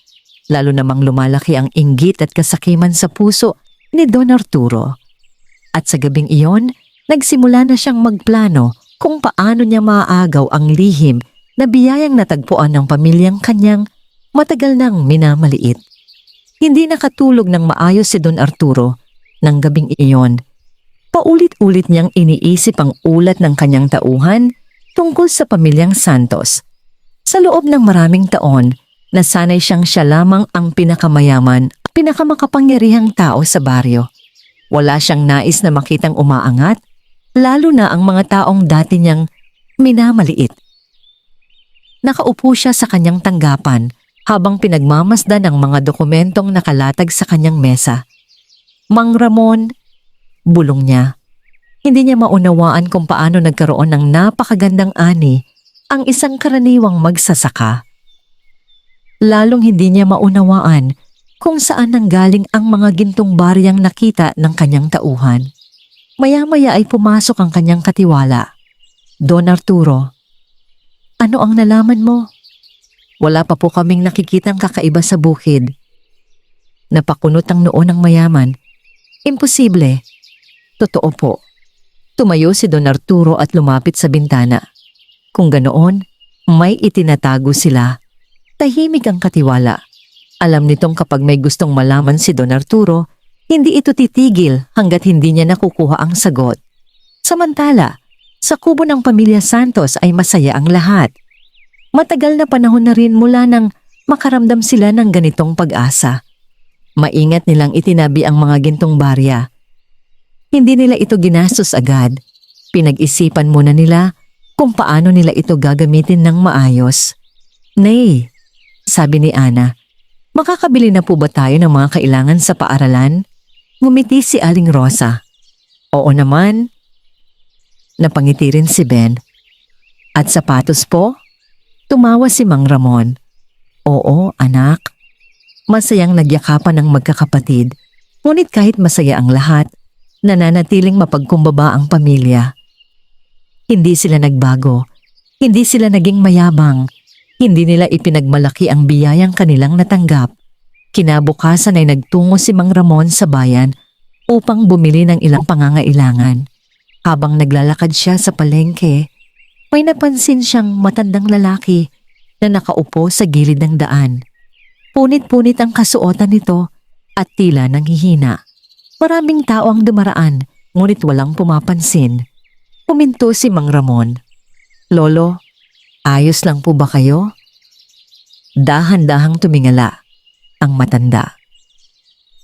lalo namang lumalaki ang inggit at kasakiman sa puso ni Don Arturo. At sa gabing iyon, nagsimula na siyang magplano kung paano niya maaagaw ang lihim na biyayang natagpuan ng pamilyang kanyang matagal nang minamaliit. Hindi nakatulog ng maayos si Don Arturo ng gabing iyon Paulit-ulit niyang iniisip ang ulat ng kanyang tauhan tungkol sa pamilyang Santos. Sa loob ng maraming taon, nasanay siyang siya lamang ang pinakamayaman, pinakamakapangyarihang tao sa baryo. Wala siyang nais na makitang umaangat, lalo na ang mga taong dati niyang minamaliit. Nakaupo siya sa kanyang tanggapan habang pinagmamasdan ang mga dokumentong nakalatag sa kanyang mesa. Mang Ramon, bulong niya. Hindi niya maunawaan kung paano nagkaroon ng napakagandang ani ang isang karaniwang magsasaka. Lalong hindi niya maunawaan kung saan nanggaling ang mga gintong baryang nakita ng kanyang tauhan. Maya-maya ay pumasok ang kanyang katiwala. Don Arturo, ano ang nalaman mo? Wala pa po kaming nakikitang kakaiba sa bukid. Napakunot ang noo ng mayaman. Imposible. Totoo po. Tumayo si Don Arturo at lumapit sa bintana. Kung ganoon, may itinatago sila. Tahimik ang katiwala. Alam nitong kapag may gustong malaman si Don Arturo, hindi ito titigil hanggat hindi niya nakukuha ang sagot. Samantala, sa kubo ng pamilya Santos ay masaya ang lahat. Matagal na panahon na rin mula nang makaramdam sila ng ganitong pag-asa. Maingat nilang itinabi ang mga gintong barya. Hindi nila ito ginastos agad. Pinag-isipan muna nila kung paano nila ito gagamitin ng maayos. Nay, sabi ni Ana, makakabili na po ba tayo ng mga kailangan sa paaralan? Ngumiti si Aling Rosa. Oo naman. Napangiti rin si Ben. At sapatos po? Tumawa si Mang Ramon. Oo, anak. Masayang nagyakapan ng magkakapatid. Ngunit kahit masaya ang lahat, nananatiling mapagkumbaba ang pamilya. Hindi sila nagbago. Hindi sila naging mayabang. Hindi nila ipinagmalaki ang biyayang kanilang natanggap. Kinabukasan ay nagtungo si Mang Ramon sa bayan upang bumili ng ilang pangangailangan. Habang naglalakad siya sa palengke, may napansin siyang matandang lalaki na nakaupo sa gilid ng daan. Punit-punit ang kasuotan nito at tila nanghihina. Maraming tao ang dumaraan, ngunit walang pumapansin. Huminto si Mang Ramon. Lolo, ayos lang po ba kayo? Dahan-dahang tumingala ang matanda.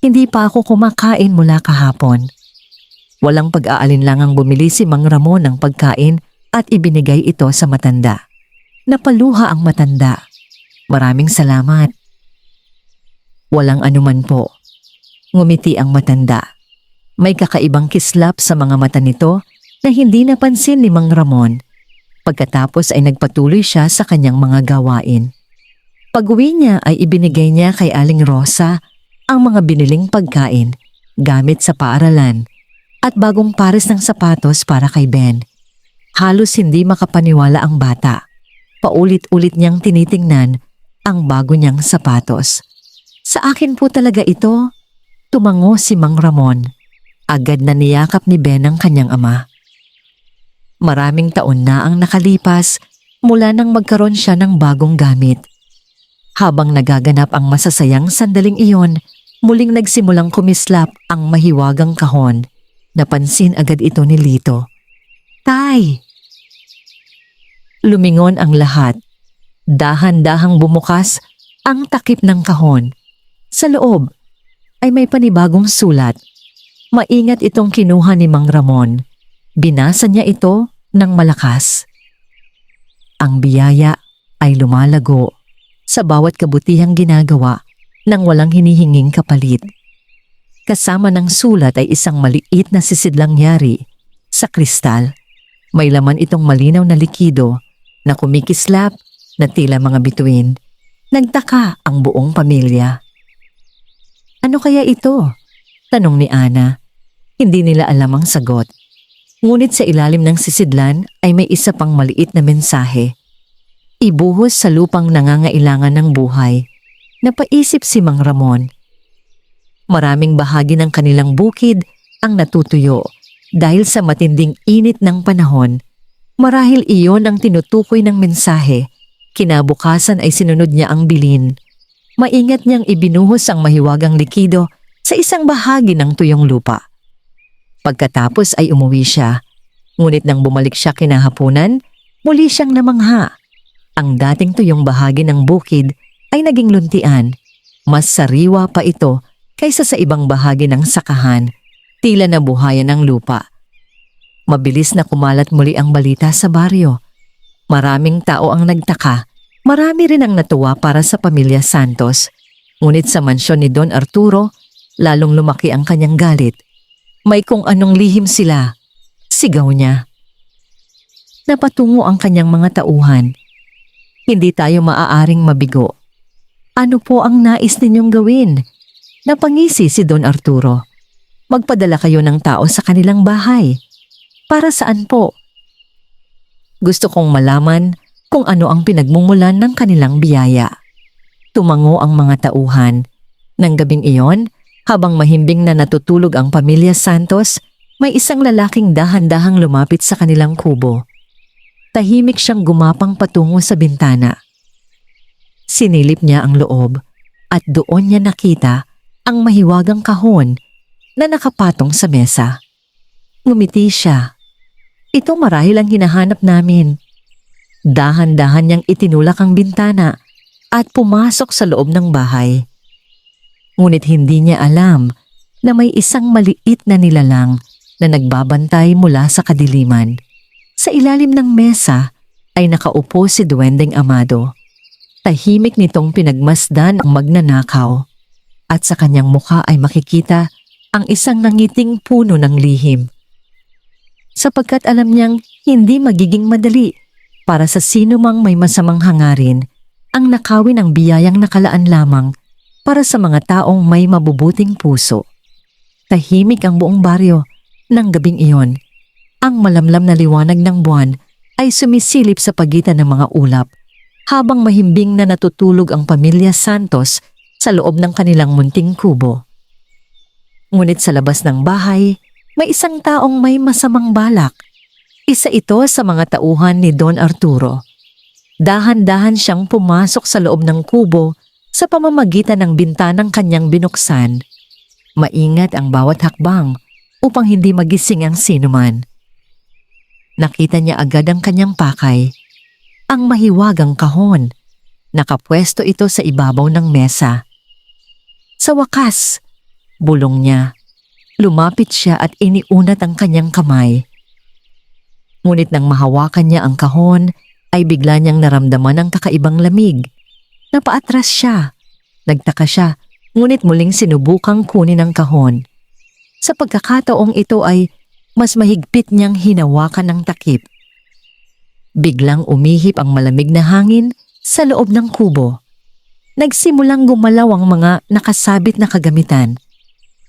Hindi pa ako kumakain mula kahapon. Walang pag-aalinlangang bumili si Mang Ramon ng pagkain at ibinigay ito sa matanda. Napaluha ang matanda. Maraming salamat. Walang anuman po. Ngumiti ang matanda. May kakaibang kislap sa mga mata nito na hindi napansin ni Mang Ramon. Pagkatapos ay nagpatuloy siya sa kanyang mga gawain. Pag-uwi niya ay ibinigay niya kay Aling Rosa ang mga biniling pagkain, gamit sa paaralan, at bagong pares ng sapatos para kay Ben. Halos hindi makapaniwala ang bata. Paulit-ulit niyang tinitingnan ang bago niyang sapatos. Sa akin po talaga ito, tumango si Mang Ramon. Agad na niyakap ni Ben ang kanyang ama. Maraming taon na ang nakalipas mula nang magkaroon siya ng bagong gamit. Habang nagaganap ang masasayang sandaling iyon, muling nagsimulang kumislap ang mahiwagang kahon. Napansin agad ito ni Lito. Tay! Lumingon ang lahat. Dahan-dahang bumukas ang takip ng kahon. Sa loob ay may panibagong sulat. Maingat itong kinuha ni Mang Ramon. Binasa niya ito ng malakas. Ang biyaya ay lumalago sa bawat kabutihang ginagawa nang walang hinihinging kapalit. Kasama ng sulat ay isang maliit na sisidlang yari sa kristal. May laman itong malinaw na likido na kumikislap na tila mga bituin. Nagtaka ang buong pamilya. Ano kaya ito? Tanong ni Ana. Hindi nila alam ang sagot. Ngunit sa ilalim ng sisidlan ay may isa pang maliit na mensahe. Ibuhos sa lupang nangangailangan ng buhay. Napaisip si Mang Ramon. Maraming bahagi ng kanilang bukid ang natutuyo dahil sa matinding init ng panahon. Marahil iyon ang tinutukoy ng mensahe. Kinabukasan ay sinunod niya ang bilin. Maingat niyang ibinuhos ang mahiwagang likido sa isang bahagi ng tuyong lupa. Pagkatapos ay umuwi siya. Ngunit nang bumalik siya kinahaponan, muli siyang namangha. Ang dating tuyong bahagi ng bukid ay naging luntian. Mas sariwa pa ito kaysa sa ibang bahagi ng sakahan, tila nabuhayan ng lupa. Mabilis na kumalat muli ang balita sa baryo. Maraming tao ang nagtaka, marami rin ang natuwa para sa pamilya Santos. Ngunit sa mansyon ni Don Arturo, lalong lumaki ang kanyang galit. May kung anong lihim sila, sigaw niya. Napatungo ang kanyang mga tauhan. Hindi tayo maaaring mabigo. Ano po ang nais ninyong gawin? Napangisi si Don Arturo. Magpadala kayo ng tao sa kanilang bahay. Para saan po? Gusto kong malaman kung ano ang pinagmumulan ng kanilang biyaya. Tumango ang mga tauhan. Nang gabing iyon, habang mahimbing na natutulog ang pamilya Santos, may isang lalaking dahan-dahang lumapit sa kanilang kubo. Tahimik siyang gumapang patungo sa bintana. Sinilip niya ang loob at doon niya nakita ang mahiwagang kahon na nakapatong sa mesa. Ngumiti siya. Ito marahil ang hinahanap namin. Dahan-dahan niyang itinulak ang bintana at pumasok sa loob ng bahay. Ngunit hindi niya alam na may isang maliit na nilalang na nagbabantay mula sa kadiliman. Sa ilalim ng mesa ay nakaupo si Duwending Amado. Tahimik nitong pinagmasdan ang magnanakaw at sa kanyang mukha ay makikita ang isang nangiting puno ng lihim. Sapagkat alam niyang hindi magiging madali para sa sino mang may masamang hangarin ang nakawin ang biyayang nakalaan lamang para sa mga taong may mabubuting puso. Tahimik ang buong baryo ng gabing iyon. Ang malamlam na liwanag ng buwan ay sumisilip sa pagitan ng mga ulap habang mahimbing na natutulog ang pamilya Santos sa loob ng kanilang munting kubo. Ngunit sa labas ng bahay, may isang taong may masamang balak. Isa ito sa mga tauhan ni Don Arturo. Dahan-dahan siyang pumasok sa loob ng kubo sa pamamagitan ng bintanang kanyang binuksan. Maingat ang bawat hakbang upang hindi magising ang sinuman. Nakita niya agad ang kanyang pakay, ang mahiwagang kahon. Nakapwesto ito sa ibabaw ng mesa. Sa wakas, bulong niya. Lumapit siya at iniunat ang kanyang kamay. Ngunit nang mahawakan niya ang kahon, ay bigla niyang naramdaman ang kakaibang lamig. Napaatras siya. Nagtaka siya, ngunit muling sinubukang kunin ang kahon. Sa pagkakataong ito ay mas mahigpit niyang hinawakan ng takip. Biglang umihip ang malamig na hangin sa loob ng kubo. Nagsimulang gumalaw ang mga nakasabit na kagamitan.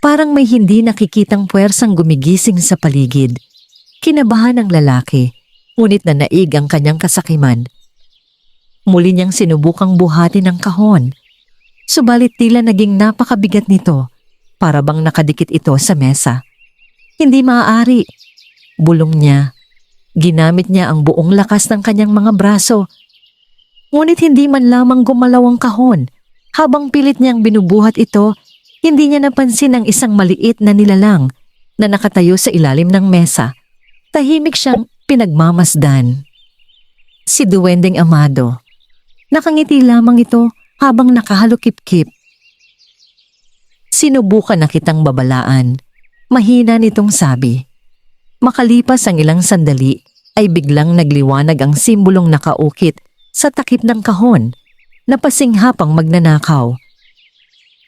Parang may hindi nakikitang puwersang gumigising sa paligid. Kinabahan ang lalaki, ngunit nanaig ang kanyang kasakiman. Muli niyang sinubukang buhatin ang kahon. Subalit tila naging napakabigat nito, para bang nakadikit ito sa mesa. Hindi maaari, bulong niya. Ginamit niya ang buong lakas ng kanyang mga braso. Ngunit hindi man lamang gumalaw ang kahon. Habang pilit niyang binubuhat ito, hindi niya napansin ang isang maliit na nilalang na nakatayo sa ilalim ng mesa. Tahimik siyang pinagmamasdan. Si Duwending Amado. Nakangiti lamang ito habang nakahalukip-kip. Sinubukan na kitang babalaan. Mahina nitong sabi. Makalipas ang ilang sandali ay biglang nagliwanag ang simbolong nakaukit sa takip ng kahon na pasinghapang magnanakaw.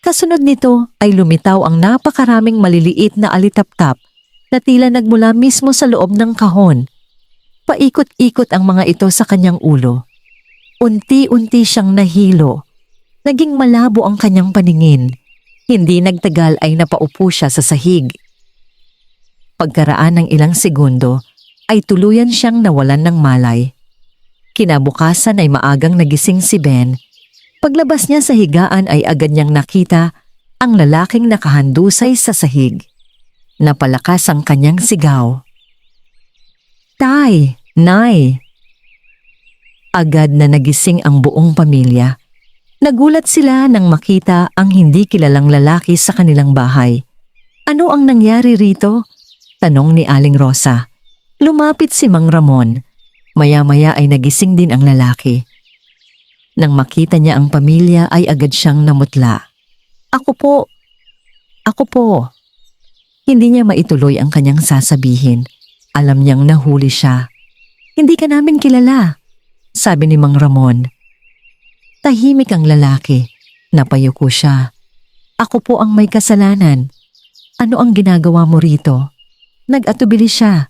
Kasunod nito ay lumitaw ang napakaraming maliliit na alitaptap na tila nagmula mismo sa loob ng kahon. Paikot-ikot ang mga ito sa kanyang ulo. Unti-unti siyang nahilo. Naging malabo ang kanyang paningin. Hindi nagtagal ay napaupo siya sa sahig. Pagkaraan ng ilang segundo ay tuluyan siyang nawalan ng malay. Kinabukasan ay maagang nagising si Ben. Paglabas niya sa higaan ay agad niyang nakita ang lalaking nakahandusay sa sahig. Napalakas ang kanyang sigaw. Tay! Nay! Agad na nagising ang buong pamilya. Nagulat sila nang makita ang hindi kilalang lalaki sa kanilang bahay. Ano ang nangyari rito? Tanong ni Aling Rosa. Lumapit si Mang Ramon. Maya-maya ay nagising din ang lalaki. Nang makita niya ang pamilya ay agad siyang namutla. Ako po. Hindi niya maituloy ang kanyang sasabihin. Alam niyang nahuli siya. Hindi ka namin kilala, sabi ni Mang Ramon. Tahimik ang lalaki. Napayuko siya. Ako po ang may kasalanan. Ano ang ginagawa mo rito? Nag-atubili siya.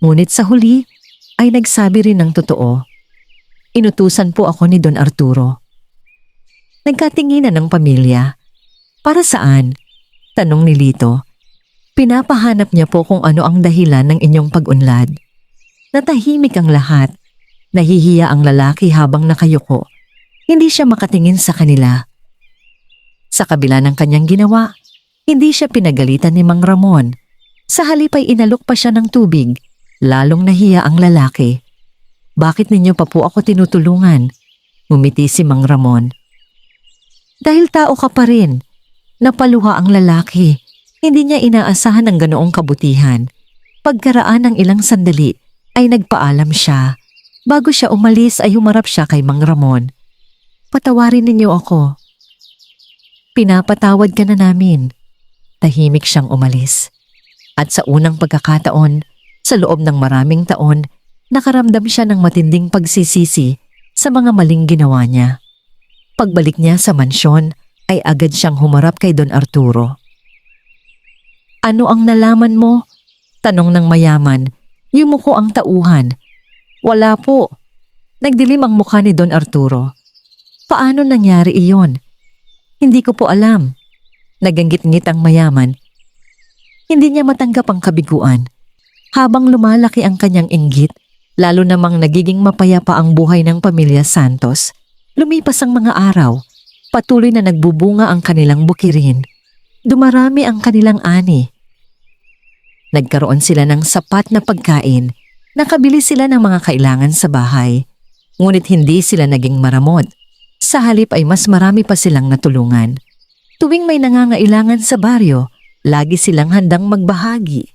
Ngunit sa huli ay nagsabi rin ng totoo. Inutusan po ako ni Don Arturo. Nagkatinginan ng pamilya. Para saan? Tanong ni Lito. Pinapahanap niya po kung ano ang dahilan ng inyong pag-unlad. Natahimik ang lahat. Nahihiya ang lalaki habang nakayuko. Hindi siya makatingin sa kanila. Sa kabila ng kanyang ginawa, hindi siya pinagalitan ni Mang Ramon. Sa halip ay inalok pa siya ng tubig. Lalong nahiya ang lalaki. Bakit ninyo pa po ako tinutulungan? Ngumiti si Mang Ramon. Dahil tao ka pa rin. Napaluha ang lalaki. Hindi niya inaasahan ang ganoong kabutihan. Pagkaraan ng ilang sandali ay nagpaalam siya. Bago siya umalis ay humarap siya kay Mang Ramon. Patawarin ninyo ako. Pinapatawad ka na namin. Tahimik siyang umalis. At sa unang pagkakataon, sa loob ng maraming taon, nakaramdam siya ng matinding pagsisisi sa mga maling ginawa niya. Pagbalik niya sa mansyon ay agad siyang humarap kay Don Arturo. Ano ang nalaman mo? Tanong ng mayaman. Yumuko ang tauhan. Wala po. Nagdilim ang mukha ni Don Arturo. Paano nangyari iyon? Hindi ko po alam. Naganggit-ngit ang mayaman. Hindi niya matanggap ang kabiguan. Habang lumalaki ang kanyang inggit, lalo namang nagiging mapayapa ang buhay ng pamilya Santos, lumipas ang mga araw, patuloy na nagbubunga ang kanilang bukirin. Dumarami ang kanilang ani. Nagkaroon sila ng sapat na pagkain, nakabili sila ng mga kailangan sa bahay. Ngunit hindi sila naging maramot. Sa halip ay mas marami pa silang natulungan. Tuwing may nangangailangan sa baryo, lagi silang handang magbahagi.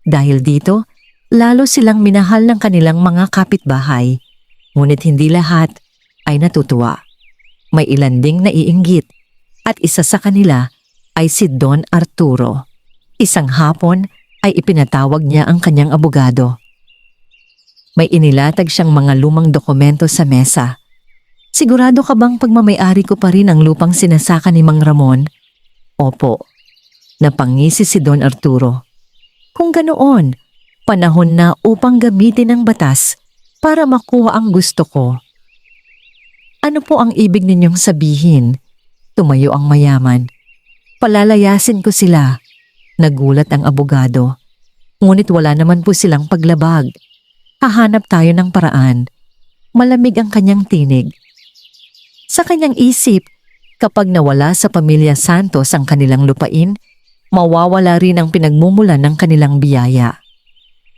Dahil dito, lalo silang minahal ng kanilang mga kapitbahay. Ngunit hindi lahat ay natutuwa. May ilan ding naiinggit at isa sa kanila ay si Don Arturo. Isang hapon ay ipinatawag niya ang kanyang abogado. May inilatag siyang mga lumang dokumento sa mesa. Sigurado ka bang pagmamay-ari ko pa rin ang lupang sinasaka ni Mang Ramon? Opo. Napangisi si Don Arturo. Kung ganoon, panahon na upang gamitin ang batas para makuha ang gusto ko. Ano po ang ibig ninyong sabihin? Tumayo ang mayaman. Palalayasin ko sila. Nagulat ang abogado. Ngunit wala naman po silang paglabag. Hahanap tayo ng paraan. Malamig ang kanyang tinig. Sa kanyang isip, kapag nawala sa pamilya Santos ang kanilang lupain, mawawala rin ang pinagmumulan ng kanilang biyaya.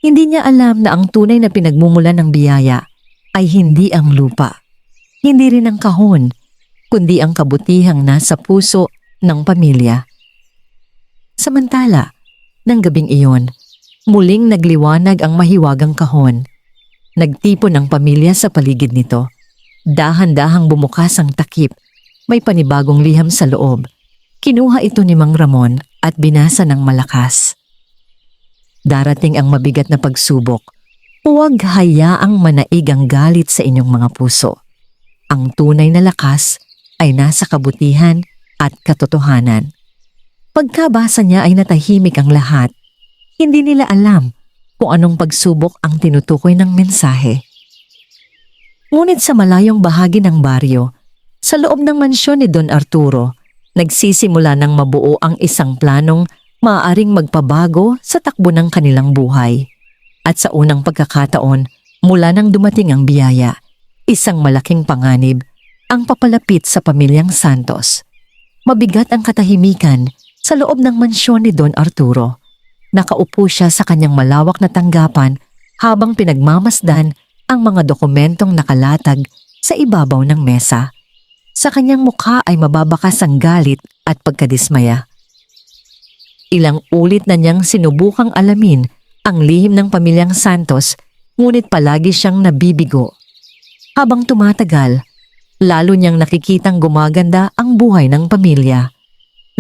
Hindi niya alam na ang tunay na pinagmumulan ng biyaya ay hindi ang lupa. Hindi rin ang kahon, kundi ang kabutihang nasa puso ng pamilya. Samantala, ng gabing iyon, muling nagliwanag ang mahiwagang kahon. Nagtipon ang pamilya sa paligid nito. Dahan-dahang bumukas ang takip. May panibagong liham sa loob. Kinuha ito ni Mang Ramon at binasa ng malakas. Darating ang mabigat na pagsubok. Huwag hayaang manaig ang galit sa inyong mga puso. Ang tunay na lakas ay nasa kabutihan at katotohanan. Pagkabasa niya ay natahimik ang lahat. Hindi nila alam kung anong pagsubok ang tinutukoy ng mensahe. Ngunit sa malayong bahagi ng baryo, sa loob ng mansyon ni Don Arturo, nagsisimula ng mabuo ang isang planong maaaring magpabago sa takbo ng kanilang buhay. At sa unang pagkakataon, mula nang dumating ang biyaya, isang malaking panganib ang papalapit sa pamilyang Santos. Mabigat ang katahimikan sa loob ng mansyon ni Don Arturo. Nakaupo siya sa kanyang malawak na tanggapan habang pinagmamasdan ang mga dokumentong nakalatag sa ibabaw ng mesa. Sa kanyang mukha ay mababakas ang galit at pagkadismaya. Ilang ulit na niyang sinubukang alamin ang lihim ng pamilyang Santos, ngunit palagi siyang nabibigo. Habang tumatagal, lalo niyang nakikitang gumaganda ang buhay ng pamilya.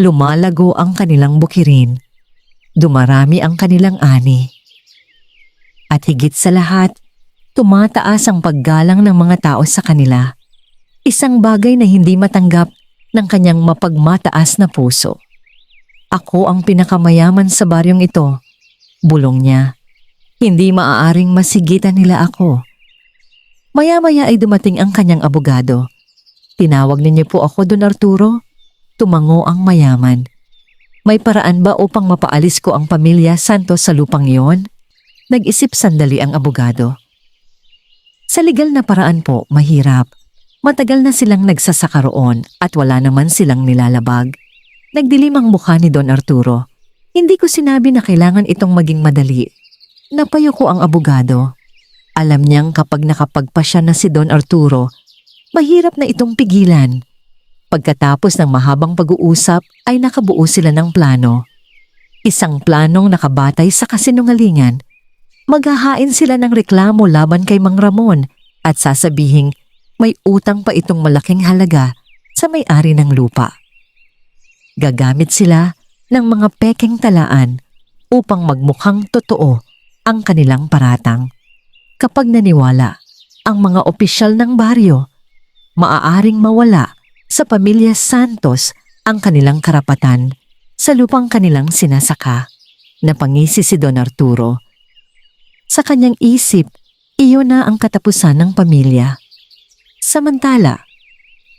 Lumalago ang kanilang bukirin. Dumarami ang kanilang ani. At higit sa lahat, tumataas ang paggalang ng mga tao sa kanila. Isang bagay na hindi matanggap ng kanyang mapagmataas na puso. Ako ang pinakamayaman sa baryong ito, bulong niya. Hindi maaaring masigitan nila ako. Maya-maya ay dumating ang kanyang abogado. Tinawag ninyo po ako, Don Arturo? Tumango ang mayaman. May paraan ba upang mapaalis ko ang pamilya Santos sa lupang iyon? Nag-isip sandali ang abogado. Sa legal na paraan po, mahirap. Matagal na silang nagsasaka roon at wala naman silang nilalabag. Nagdilim ang mukha ni Don Arturo. Hindi ko sinabi na kailangan itong maging madali. Napayo ko ang abogado. Alam niyang kapag nakapagpasya na si Don Arturo, mahirap na itong pigilan. Pagkatapos ng mahabang pag-uusap ay nakabuo sila ng plano. Isang planong nakabatay sa kasinungalingan. Maghahain sila ng reklamo laban kay Mang Ramon at sasabihing may utang pa itong malaking halaga sa may-ari ng lupa. Gagamit sila ng mga pekeng talaan upang magmukhang totoo ang kanilang paratang. Kapag naniwala ang mga opisyal ng baryo, maaaring mawala sa pamilya Santos ang kanilang karapatan sa lupang kanilang sinasaka. Napangisi si Don Arturo. Sa kanyang isip, iyon na ang katapusan ng pamilya. Samantala,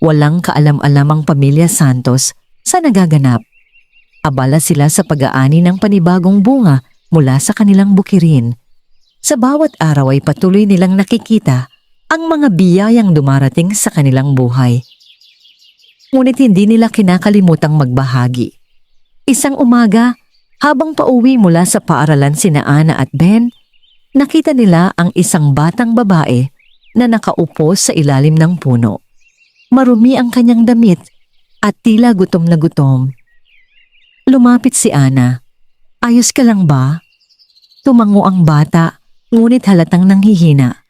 walang kaalam-alam ang pamilya Santos sa nagaganap. Abala sila sa pag-aani ng panibagong bunga mula sa kanilang bukirin. Sa bawat araw ay patuloy nilang nakikita ang mga biyayang dumarating sa kanilang buhay. Ngunit hindi nila kinakalimutang magbahagi. Isang umaga, habang pauwi mula sa paaralan sina Ana at Ben, nakita nila ang isang batang babae na nakaupo sa ilalim ng puno. Marumi ang kanyang damit at tila gutom na gutom. Lumapit si Ana. Ayos ka lang ba? Tumango ang bata, ngunit halatang nanghihina.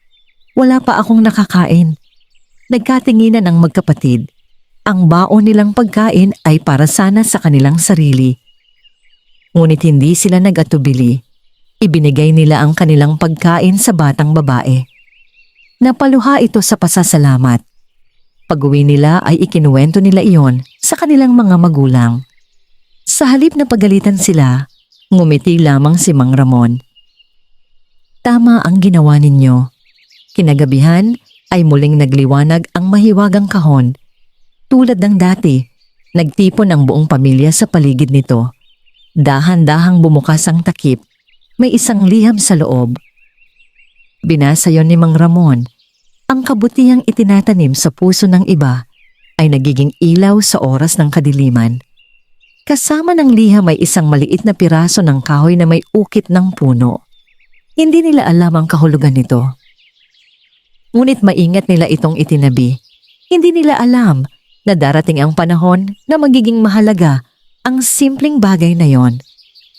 Wala pa akong nakakain. Nagkatinginan ang magkapatid. Ang baon nilang pagkain ay para sana sa kanilang sarili. Ngunit hindi sila nag-atubili. Ibinigay nila ang kanilang pagkain sa batang babae. Napaluha ito sa pasasalamat. Pag-uwi nila ay ikinuwento nila iyon sa kanilang mga magulang. Sa halip na pagalitan sila, ngumiti lamang si Mang Ramon. Tama ang ginawa ninyo. Kinagabihan ay muling nagliwanag ang mahiwagang kahon. Tulad ng dati, nagtipon ang buong pamilya sa paligid nito. Dahan-dahang bumukas ang takip. May isang liham sa loob. Binasa yon ni Mang Ramon. Ang kabutihang itinatanim sa puso ng iba ay nagiging ilaw sa oras ng kadiliman. Kasama ng liham ay isang maliit na piraso ng kahoy na may ukit ng puno. Hindi nila alam ang kahulugan nito. Ngunit maingat nila itong itinabi. Hindi nila alam na darating ang panahon na magiging mahalaga ang simpleng bagay na yon.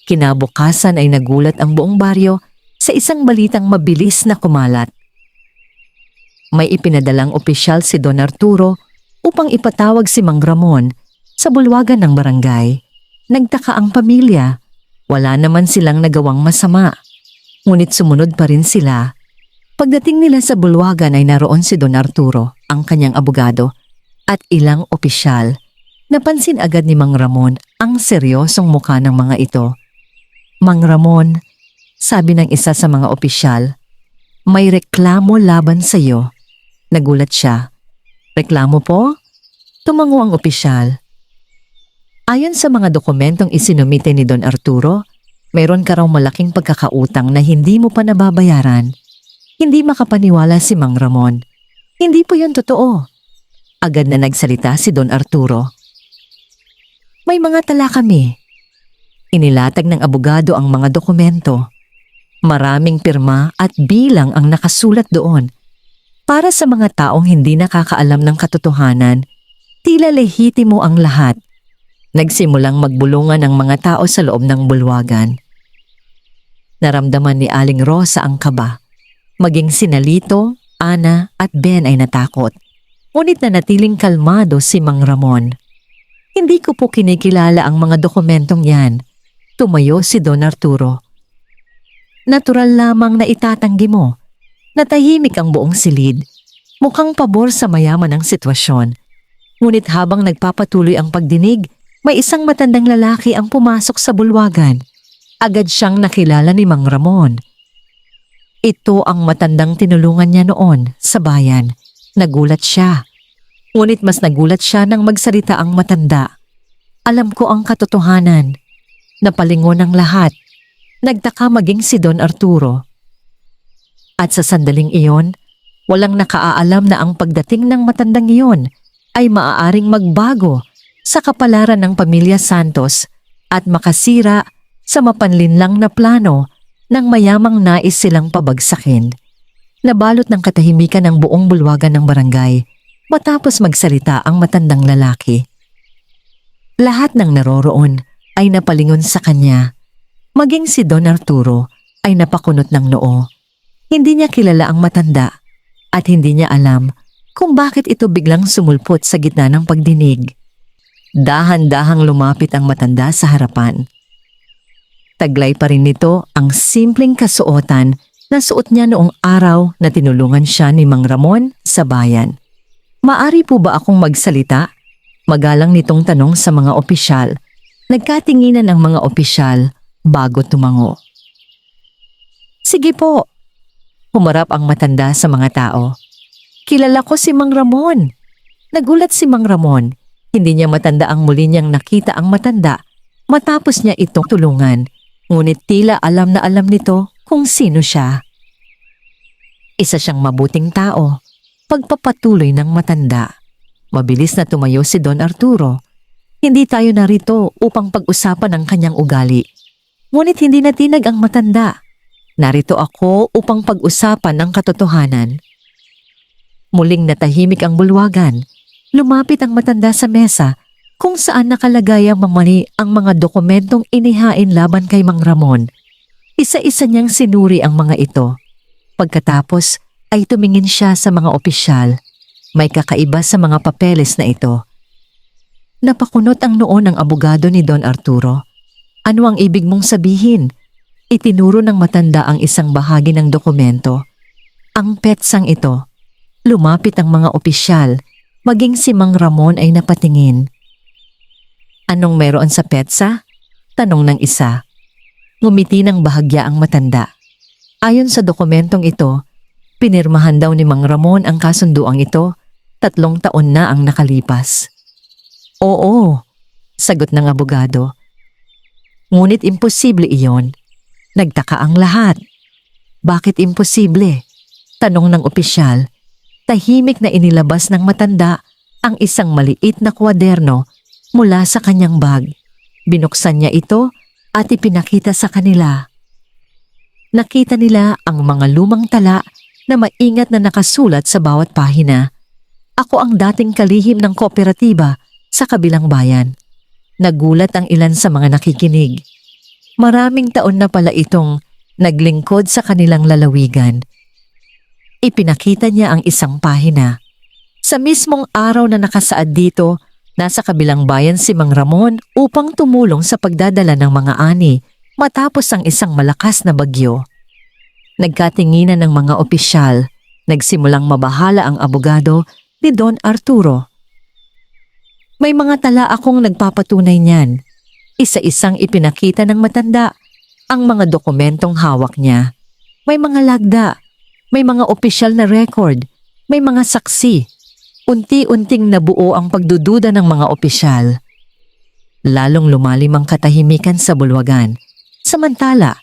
Kinabukasan ay nagulat ang buong baryo sa isang balitang mabilis na kumalat. May ipinadalang opisyal si Don Arturo upang ipatawag si Mang Ramon sa bulwagan ng barangay. Nagtaka ang pamilya. Wala naman silang nagawang masama. Ngunit sumunod pa rin sila. Pagdating nila sa bulwagan ay naroon si Don Arturo, ang kanyang abogado, at ilang opisyal. Napansin agad ni Mang Ramon ang seryosong mukha ng mga ito. Mang Ramon, sabi ng isa sa mga opisyal, may reklamo laban sa iyo. Nagulat siya. Reklamo po? Tumango ang opisyal. Ayon sa mga dokumentong isinumite ni Don Arturo, mayroon ka raw malaking pagkakautang na hindi mo pa nababayaran. Hindi makapaniwala si Mang Ramon. Hindi po yun totoo. Agad na nagsalita si Don Arturo. May mga tala kami. Inilatag ng abogado ang mga dokumento. Maraming pirma at bilang ang nakasulat doon. Para sa mga taong hindi nakakaalam ng katotohanan, tila lehitimo ang lahat. Nagsimulang magbulungan ang mga tao sa loob ng bulwagan. Naramdaman ni Aling Rosa ang kaba. Maging sina Lito, Ana at Ben ay natakot. Ngunit nanatiling kalmado si Mang Ramon. Hindi ko po kinikilala ang mga dokumentong yan. Tumayo si Don Arturo. Natural lamang na itatanggi mo. Natahimik ang buong silid. Mukhang pabor sa mayaman ang sitwasyon. Ngunit habang nagpapatuloy ang pagdinig, may isang matandang lalaki ang pumasok sa bulwagan. Agad siyang nakilala ni Mang Ramon. Ito ang matandang tinulungan niya noon sa bayan. Nagulat siya. Ngunit mas nagulat siya nang magsalita ang matanda. Alam ko ang katotohanan. Napalingon ang lahat. Nagtaka maging si Don Arturo. At sa sandaling iyon, walang nakaalam na ang pagdating ng matandang iyon ay maaaring magbago sa kapalaran ng pamilya Santos at makasira sa mapanlinlang na plano ng mayamang nais silang pabagsakin. Nabalot ng katahimikan ang buong bulwagan ng barangay matapos magsalita ang matandang lalaki. Lahat ng naroroon ay napalingon sa kanya. Maging si Don Arturo ay napakunot ng noo. Hindi niya kilala ang matanda at hindi niya alam kung bakit ito biglang sumulpot sa gitna ng pagdinig. Dahan-dahang lumapit ang matanda sa harapan. Taglay pa rin nito ang simpleng kasuotan na suot niya noong araw na tinulungan siya ni Mang Ramon sa bayan. Maari po ba akong magsalita? Magalang nitong tanong sa mga opisyal. Nagkatinginan ang mga opisyal bago tumango. Sige po. Humarap ang matanda sa mga tao. Kilala ko si Mang Ramon. Nagulat si Mang Ramon. Hindi niya matanda ang muli niyang nakita ang matanda matapos niya itong tulungan. Ngunit tila alam na alam nito kung sino siya. Isa siyang mabuting tao. Pagpapatuloy ng matanda. Mabilis na tumayo si Don Arturo. Hindi tayo narito upang pag-usapan ang kanyang ugali. Ngunit hindi natinag ang matanda. Narito ako upang pag-usapan ang katotohanan. Muling natahimik ang bulwagan. Lumapit ang matanda sa mesa kung saan nakalagay ang mamani ang mga dokumentong inihain laban kay Mang Ramon. Isa-isa niyang sinuri ang mga ito. Pagkatapos ay tumingin siya sa mga opisyal. May kakaiba sa mga papeles na ito. Napakunot ang noo ng abogado ni Don Arturo. Ano ang ibig mong sabihin? Itinuro ng matanda ang isang bahagi ng dokumento. Ang petsang ito. Lumapit ang mga opisyal. Maging si Mang Ramon ay napatingin. Anong meron sa petsa? Tanong ng isa. Ngumiti ng bahagya ang matanda. Ayon sa dokumentong ito, pinirmahan daw ni Mang Ramon ang kasunduang ito 3 taon na ang nakalipas. Oo, sagot ng abogado. Ngunit imposible iyon. Nagtaka ang lahat. Bakit imposible? Tanong ng opisyal. Tahimik na inilabas ng matanda ang isang maliit na kwaderno mula sa kanyang bag. Binuksan niya ito at ipinakita sa kanila. Nakita nila ang mga lumang tala na maingat na nakasulat sa bawat pahina. Ako ang dating kalihim ng kooperatiba sa kabilang bayan. Nagulat ang ilan sa mga nakikinig. Maraming taon na pala itong naglingkod sa kanilang lalawigan. Ipinakita niya ang isang pahina. Sa mismong araw na nakasaad dito, nasa kabilang bayan si Mang Ramon upang tumulong sa pagdadala ng mga ani matapos ang isang malakas na bagyo. Nagkatinginan ng mga opisyal. Nagsimulang mabahala ang abogado ni Don Arturo. May mga tala akong nagpapatunay niyan. Isa-isang ipinakita ng matanda ang mga dokumentong hawak niya. May mga lagda, may mga opisyal na record, may mga saksi. Unti-unting nabuo ang pagdududa ng mga opisyal. Lalong lumalim ang katahimikan sa bulwagan. Samantala,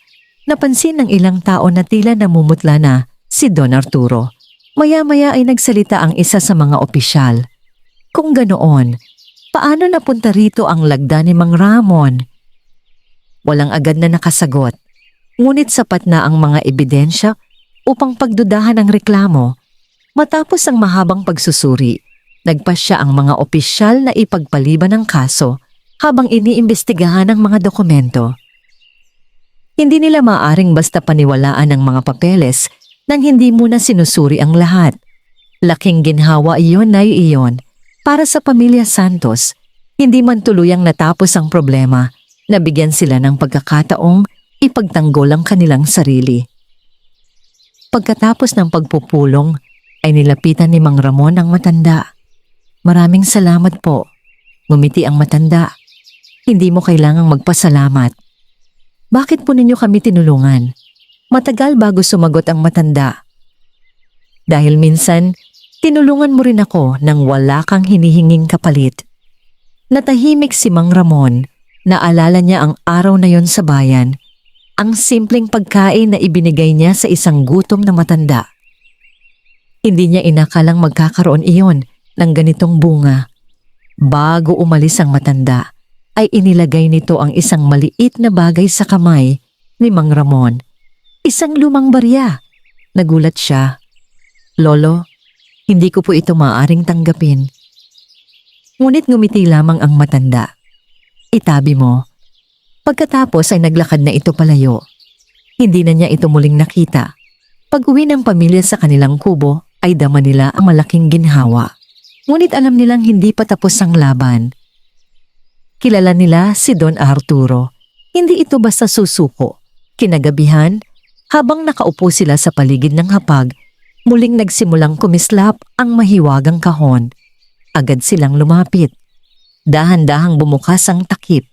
napansin ng ilang tao na tila namumutla na si Don Arturo. Maya-maya ay nagsalita ang isa sa mga opisyal. Kung ganoon, paano napunta rito ang lagda ni Mang Ramon? Walang agad na nakasagot. Ngunit sapat na ang mga ebidensya upang pagdudahan ang reklamo. Matapos ang mahabang pagsusuri, nagpasya ang mga opisyal na ipagpaliban ang kaso habang iniimbestigahan ang mga dokumento. Hindi nila maaaring basta paniwalaan ang mga papeles nang hindi muna sinusuri ang lahat. Laking ginhawa iyon na iyon para sa pamilya Santos. Hindi man tuluyang natapos ang problema, nabigyan sila ng pagkakataong ipagtanggol ang kanilang sarili. Pagkatapos ng pagpupulong, ay nilapitan ni Mang Ramon ang matanda. "Maraming salamat po." Ngumiti ang matanda. "Hindi mo kailangang magpasalamat. Bakit po ninyo kami tinulungan?" Matagal bago sumagot ang matanda. "Dahil minsan, tinulungan mo rin ako nang wala kang hinihinging kapalit." Natahimik si Mang Ramon. Naalala niya ang araw na yon sa bayan. Ang simpleng pagkain na ibinigay niya sa isang gutom na matanda. Hindi niya inakalang magkakaroon iyon ng ganitong bunga. Bago umalis ang matanda, ay inilagay nito ang isang maliit na bagay sa kamay ni Mang Ramon. Isang lumang barya. Nagulat siya. "Lolo, hindi ko po ito maaaring tanggapin." Ngunit ngumiti lamang ang matanda. "Itabi mo." Pagkatapos ay naglakad na ito palayo. Hindi na niya ito muling nakita. Pag-uwi ng pamilya sa kanilang kubo ay dama nila ang malaking ginhawa. Ngunit alam nilang hindi pa tapos ang laban. Kilala nila si Don Arturo. Hindi ito basta susuko. Kinagabihan, habang nakaupo sila sa paligid ng hapag, muling nagsimulang kumislap ang mahiwagang kahon. Agad silang lumapit. Dahan-dahang bumukas ang takip.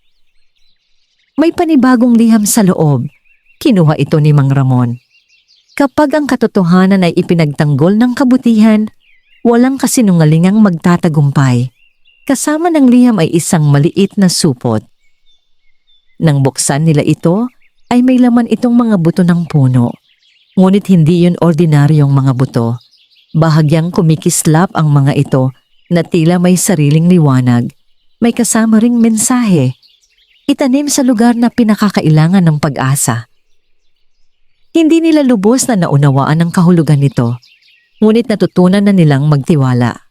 May panibagong liham sa loob. Kinuha ito ni Mang Ramon. Kapag ang katotohanan ay ipinagtanggol ng kabutihan, walang kasinungalingang magtatagumpay. Kasama ng liham ay isang maliit na supot. Nang buksan nila ito, ay may laman itong mga buto ng puno. Ngunit hindi yun ordinaryong mga buto. Bahagyang kumikislap ang mga ito na tila may sariling liwanag. May kasama ring mensahe. Itanim sa lugar na pinakakailangan ng pag-asa. Hindi nila lubos na naunawaan ang kahulugan nito, ngunit natutunan na nilang magtiwala.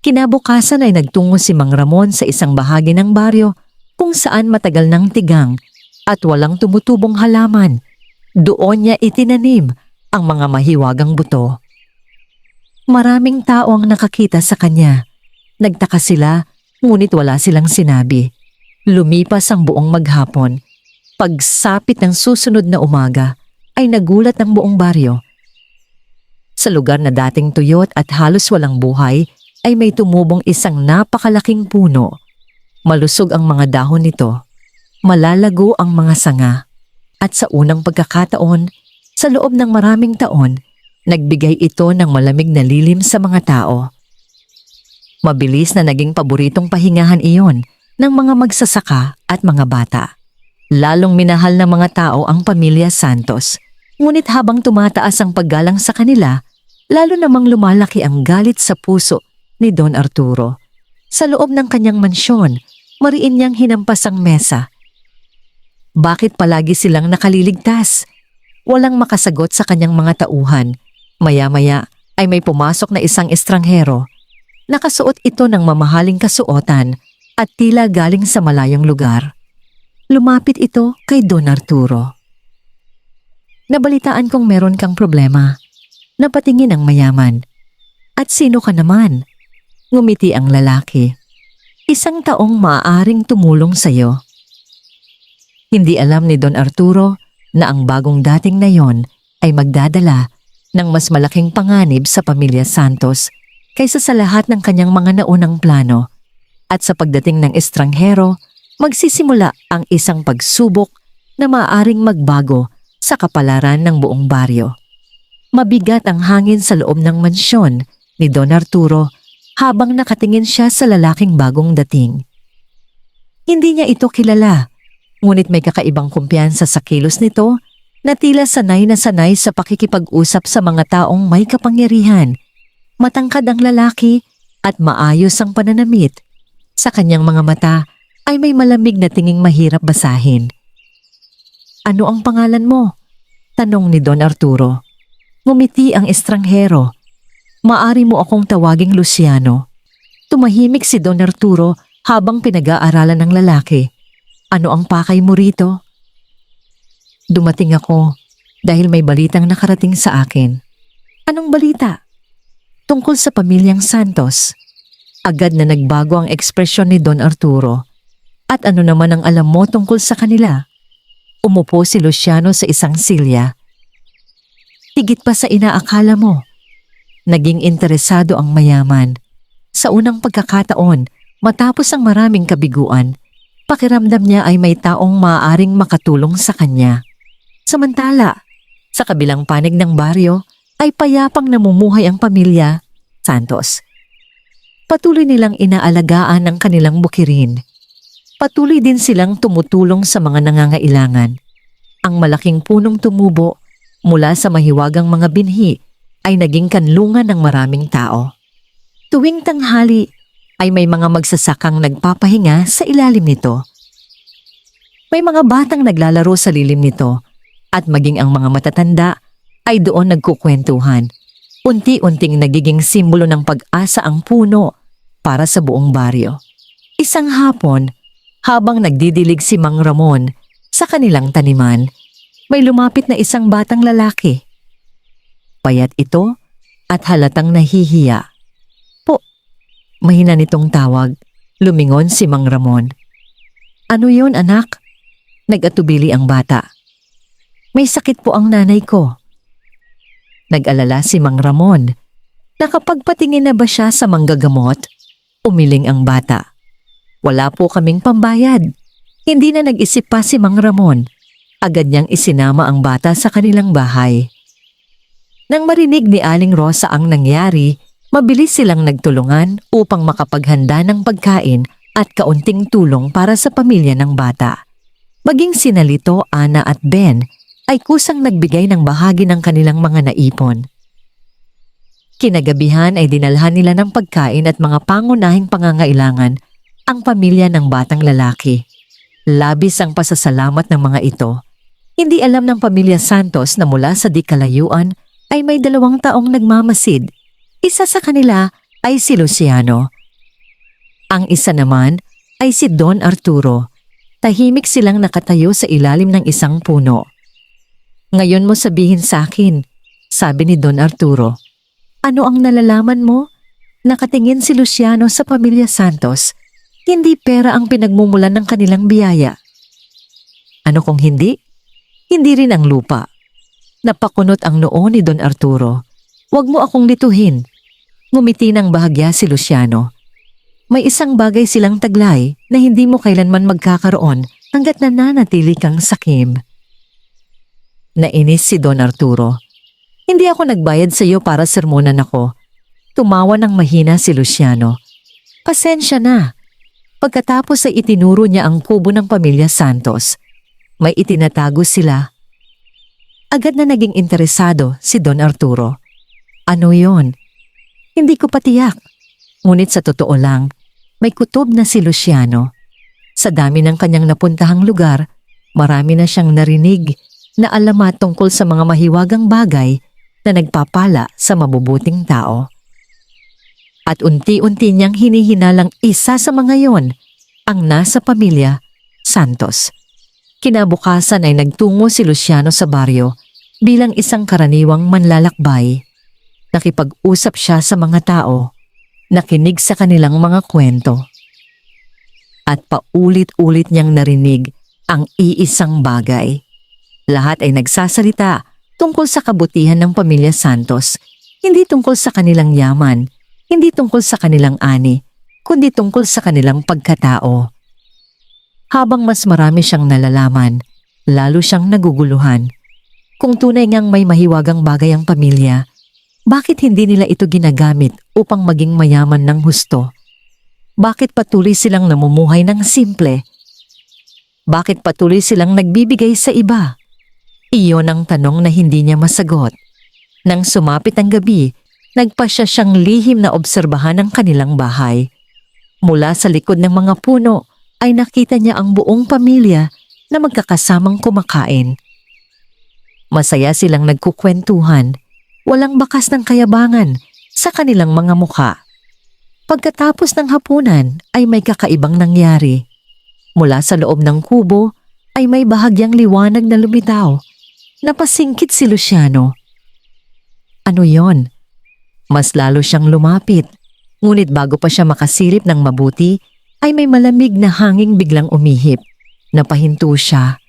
Kinabukasan ay nagtungo si Mang Ramon sa isang bahagi ng baryo kung saan matagal ng tigang at walang tumutubong halaman. Doon niya itinanim ang mga mahiwagang buto. Maraming tao ang nakakita sa kanya. Nagtaka sila, ngunit wala silang sinabi. Lumipas ang buong maghapon. Pagsapit ng susunod na umaga, ay nagulat ang buong baryo. Sa lugar na dating tuyot at halos walang buhay, ay may tumubong isang napakalaking puno. Malusog ang mga dahon nito. Malalago ang mga sanga. At sa unang pagkakataon, sa loob ng maraming taon, nagbigay ito ng malamig na lilim sa mga tao. Mabilis na naging paboritong pahingahan iyon ng mga magsasaka at mga bata. Lalong minahal ng mga tao ang pamilya Santos. Ngunit habang tumataas ang paggalang sa kanila, lalo namang lumalaki ang galit sa puso ni Don Arturo. Sa loob ng kanyang mansyon, mariin niyang hinampas ang mesa. Bakit palagi silang nakaliligtas? Walang makasagot sa kanyang mga tauhan. Maya-maya ay may pumasok na isang estranghero. Nakasuot ito ng mamahaling kasuotan at tila galing sa malayong lugar. Lumapit ito kay Don Arturo. Nabalitaan kong meron kang problema. Napatingin ang mayaman. At sino ka naman? Ngumiti ang lalaki. Isang taong maaaring tumulong sa'yo. Hindi alam ni Don Arturo na ang bagong dating na yon ay magdadala ng mas malaking panganib sa pamilya Santos kaysa sa lahat ng kanyang mga naunang plano. At sa pagdating ng estranghero, magsisimula ang isang pagsubok na maaaring magbago sa kapalaran ng buong baryo. Mabigat ang hangin sa loob ng mansyon ni Don Arturo habang nakatingin siya sa lalaking bagong dating. Hindi niya ito kilala, ngunit may kakaibang kumpiyansa sa kilos nito na tila sanay na sanay sa pakikipag-usap sa mga taong may kapangyarihan. Matangkad ang lalaki at maayos ang pananamit. Sa kanyang mga mata ay may malamig na tinging mahirap basahin. Ano ang pangalan mo? Tanong ni Don Arturo. Ngumiti ang estranghero. Maari mo akong tawaging Luciano. Tumahimik si Don Arturo Habang pinag-aaralan ng lalaki, ano ang pakay mo rito? Dumating ako dahil may balitang nakarating sa akin. Anong balita? Tungkol sa pamilyang Santos. Agad na nagbago ang ekspresyon ni Don Arturo. At ano naman ang alam mo tungkol sa kanila? Umupo si Luciano sa isang silya. Higit pa sa inaakala mo. Naging interesado ang mayaman. Sa unang pagkakataon, matapos ang maraming kabiguan, pakiramdam niya ay may taong maaaring makatulong sa kanya. Samantala, sa kabilang panig ng baryo ay payapang namumuhay ang pamilya Santos. Patuloy nilang inaalagaan ang kanilang bukirin. Patuloy din silang tumutulong sa mga nangangailangan. Ang malaking punong tumubo mula sa mahiwagang mga binhi ay naging kanlungan ng maraming tao. Tuwing tanghali ay may mga magsasakang nagpapahinga sa ilalim nito. May mga batang naglalaro sa lilim nito at maging ang mga matatanda ay doon nagkukwentuhan. Unti-unting nagiging simbolo ng pag-asa ang puno para sa buong baryo. Isang hapon, habang nagdidilig si Mang Ramon sa kanilang taniman, may lumapit na isang batang lalaki. Payat ito at halatang nahihiya. Po, mahina nitong tawag, lumingon si Mang Ramon. Ano yun, anak? Nag-atubili ang bata. May sakit po ang nanay ko. Nag-alala si Mang Ramon. Nakapagpatingin na ba siya sa manggagamot? Umiling ang bata. Wala po kaming pambayad. Hindi na nag-isip pa si Mang Ramon. Agad niyang isinama ang bata sa kanilang bahay. Nang marinig ni Aling Rosa ang nangyari, mabilis silang nagtulungan upang makapaghanda ng pagkain at kaunting tulong para sa pamilya ng bata. Maging sina Lito, Ana at Ben ay kusang nagbigay ng bahagi ng kanilang mga naipon. Kinagabihan ay dinalhan nila ng pagkain at mga pangunahing pangangailangan ang pamilya ng batang lalaki. Labis ang pasasalamat ng mga ito. Hindi alam ng pamilya Santos na mula sa di kalayuan ay may 2 taong nagmamasid. Isa sa kanila ay si Luciano. Ang isa naman ay si Don Arturo. Tahimik silang nakatayo sa ilalim ng isang puno. Ngayon mo sabihin sa akin, sabi ni Don Arturo. Ano ang nalalaman mo? Nakatingin si Luciano sa pamilya Santos. Hindi pera ang pinagmumulan ng kanilang biyaya. Ano kung hindi? Hindi rin ang lupa. Napakunot ang noo ni Don Arturo. Huwag mo akong lituhin. Ngumiti ng bahagya si Luciano. May isang bagay silang taglay na hindi mo kailanman magkakaroon hanggat nananatili kang sakim. Nainis si Don Arturo. Hindi ako nagbayad sa iyo para sermonan ako. Tumawa ng mahina si Luciano. Pasensya na. Pagkatapos ay itinuro niya ang kubo ng pamilya Santos. May itinatago sila. Agad na naging interesado si Don Arturo. Ano yon? Hindi ko patiyak. Ngunit sa totoo lang, may kutob na si Luciano. Sa dami ng kanyang napuntahang lugar, marami na siyang narinig na alamat tungkol sa mga mahiwagang bagay na nagpapala sa mabubuting tao. At unti-unti niyang hinihinalang isa sa mga yon ang nasa pamilya Santos. Kinabukasan ay nagtungo si Luciano sa baryo bilang isang karaniwang manlalakbay. Nakipag-usap siya sa mga tao, nakinig sa kanilang mga kwento. At paulit-ulit niyang narinig ang iisang bagay. Lahat ay nagsasalita tungkol sa kabutihan ng pamilya Santos, hindi tungkol sa kanilang yaman, hindi tungkol sa kanilang ani, kundi tungkol sa kanilang pagkatao. Habang mas marami siyang nalalaman, lalo siyang naguguluhan. Kung tunay ngang may mahiwagang bagay ang pamilya, bakit hindi nila ito ginagamit upang maging mayaman ng husto? Bakit patuloy silang namumuhay ng simple? Bakit patuloy silang nagbibigay sa iba? Iyon ang tanong na hindi niya masagot. Nang sumapit ang gabi, nagpasya siyang lihim na obserbahan ang kanilang bahay. Mula sa likod ng mga puno ay nakita niya ang buong pamilya na magkakasamang kumakain. Masaya silang nagkukwentuhan, walang bakas ng kayabangan sa kanilang mga mukha. Pagkatapos ng hapunan ay may kakaibang nangyari. Mula sa loob ng kubo ay may bahagyang liwanag na lumitaw. Napasingkit si Luciano. Ano yon? Mas lalo siyang lumapit. Ngunit bago pa siya makasilip ng mabuti, ay may malamig na hanging biglang umihip. Napahinto siya.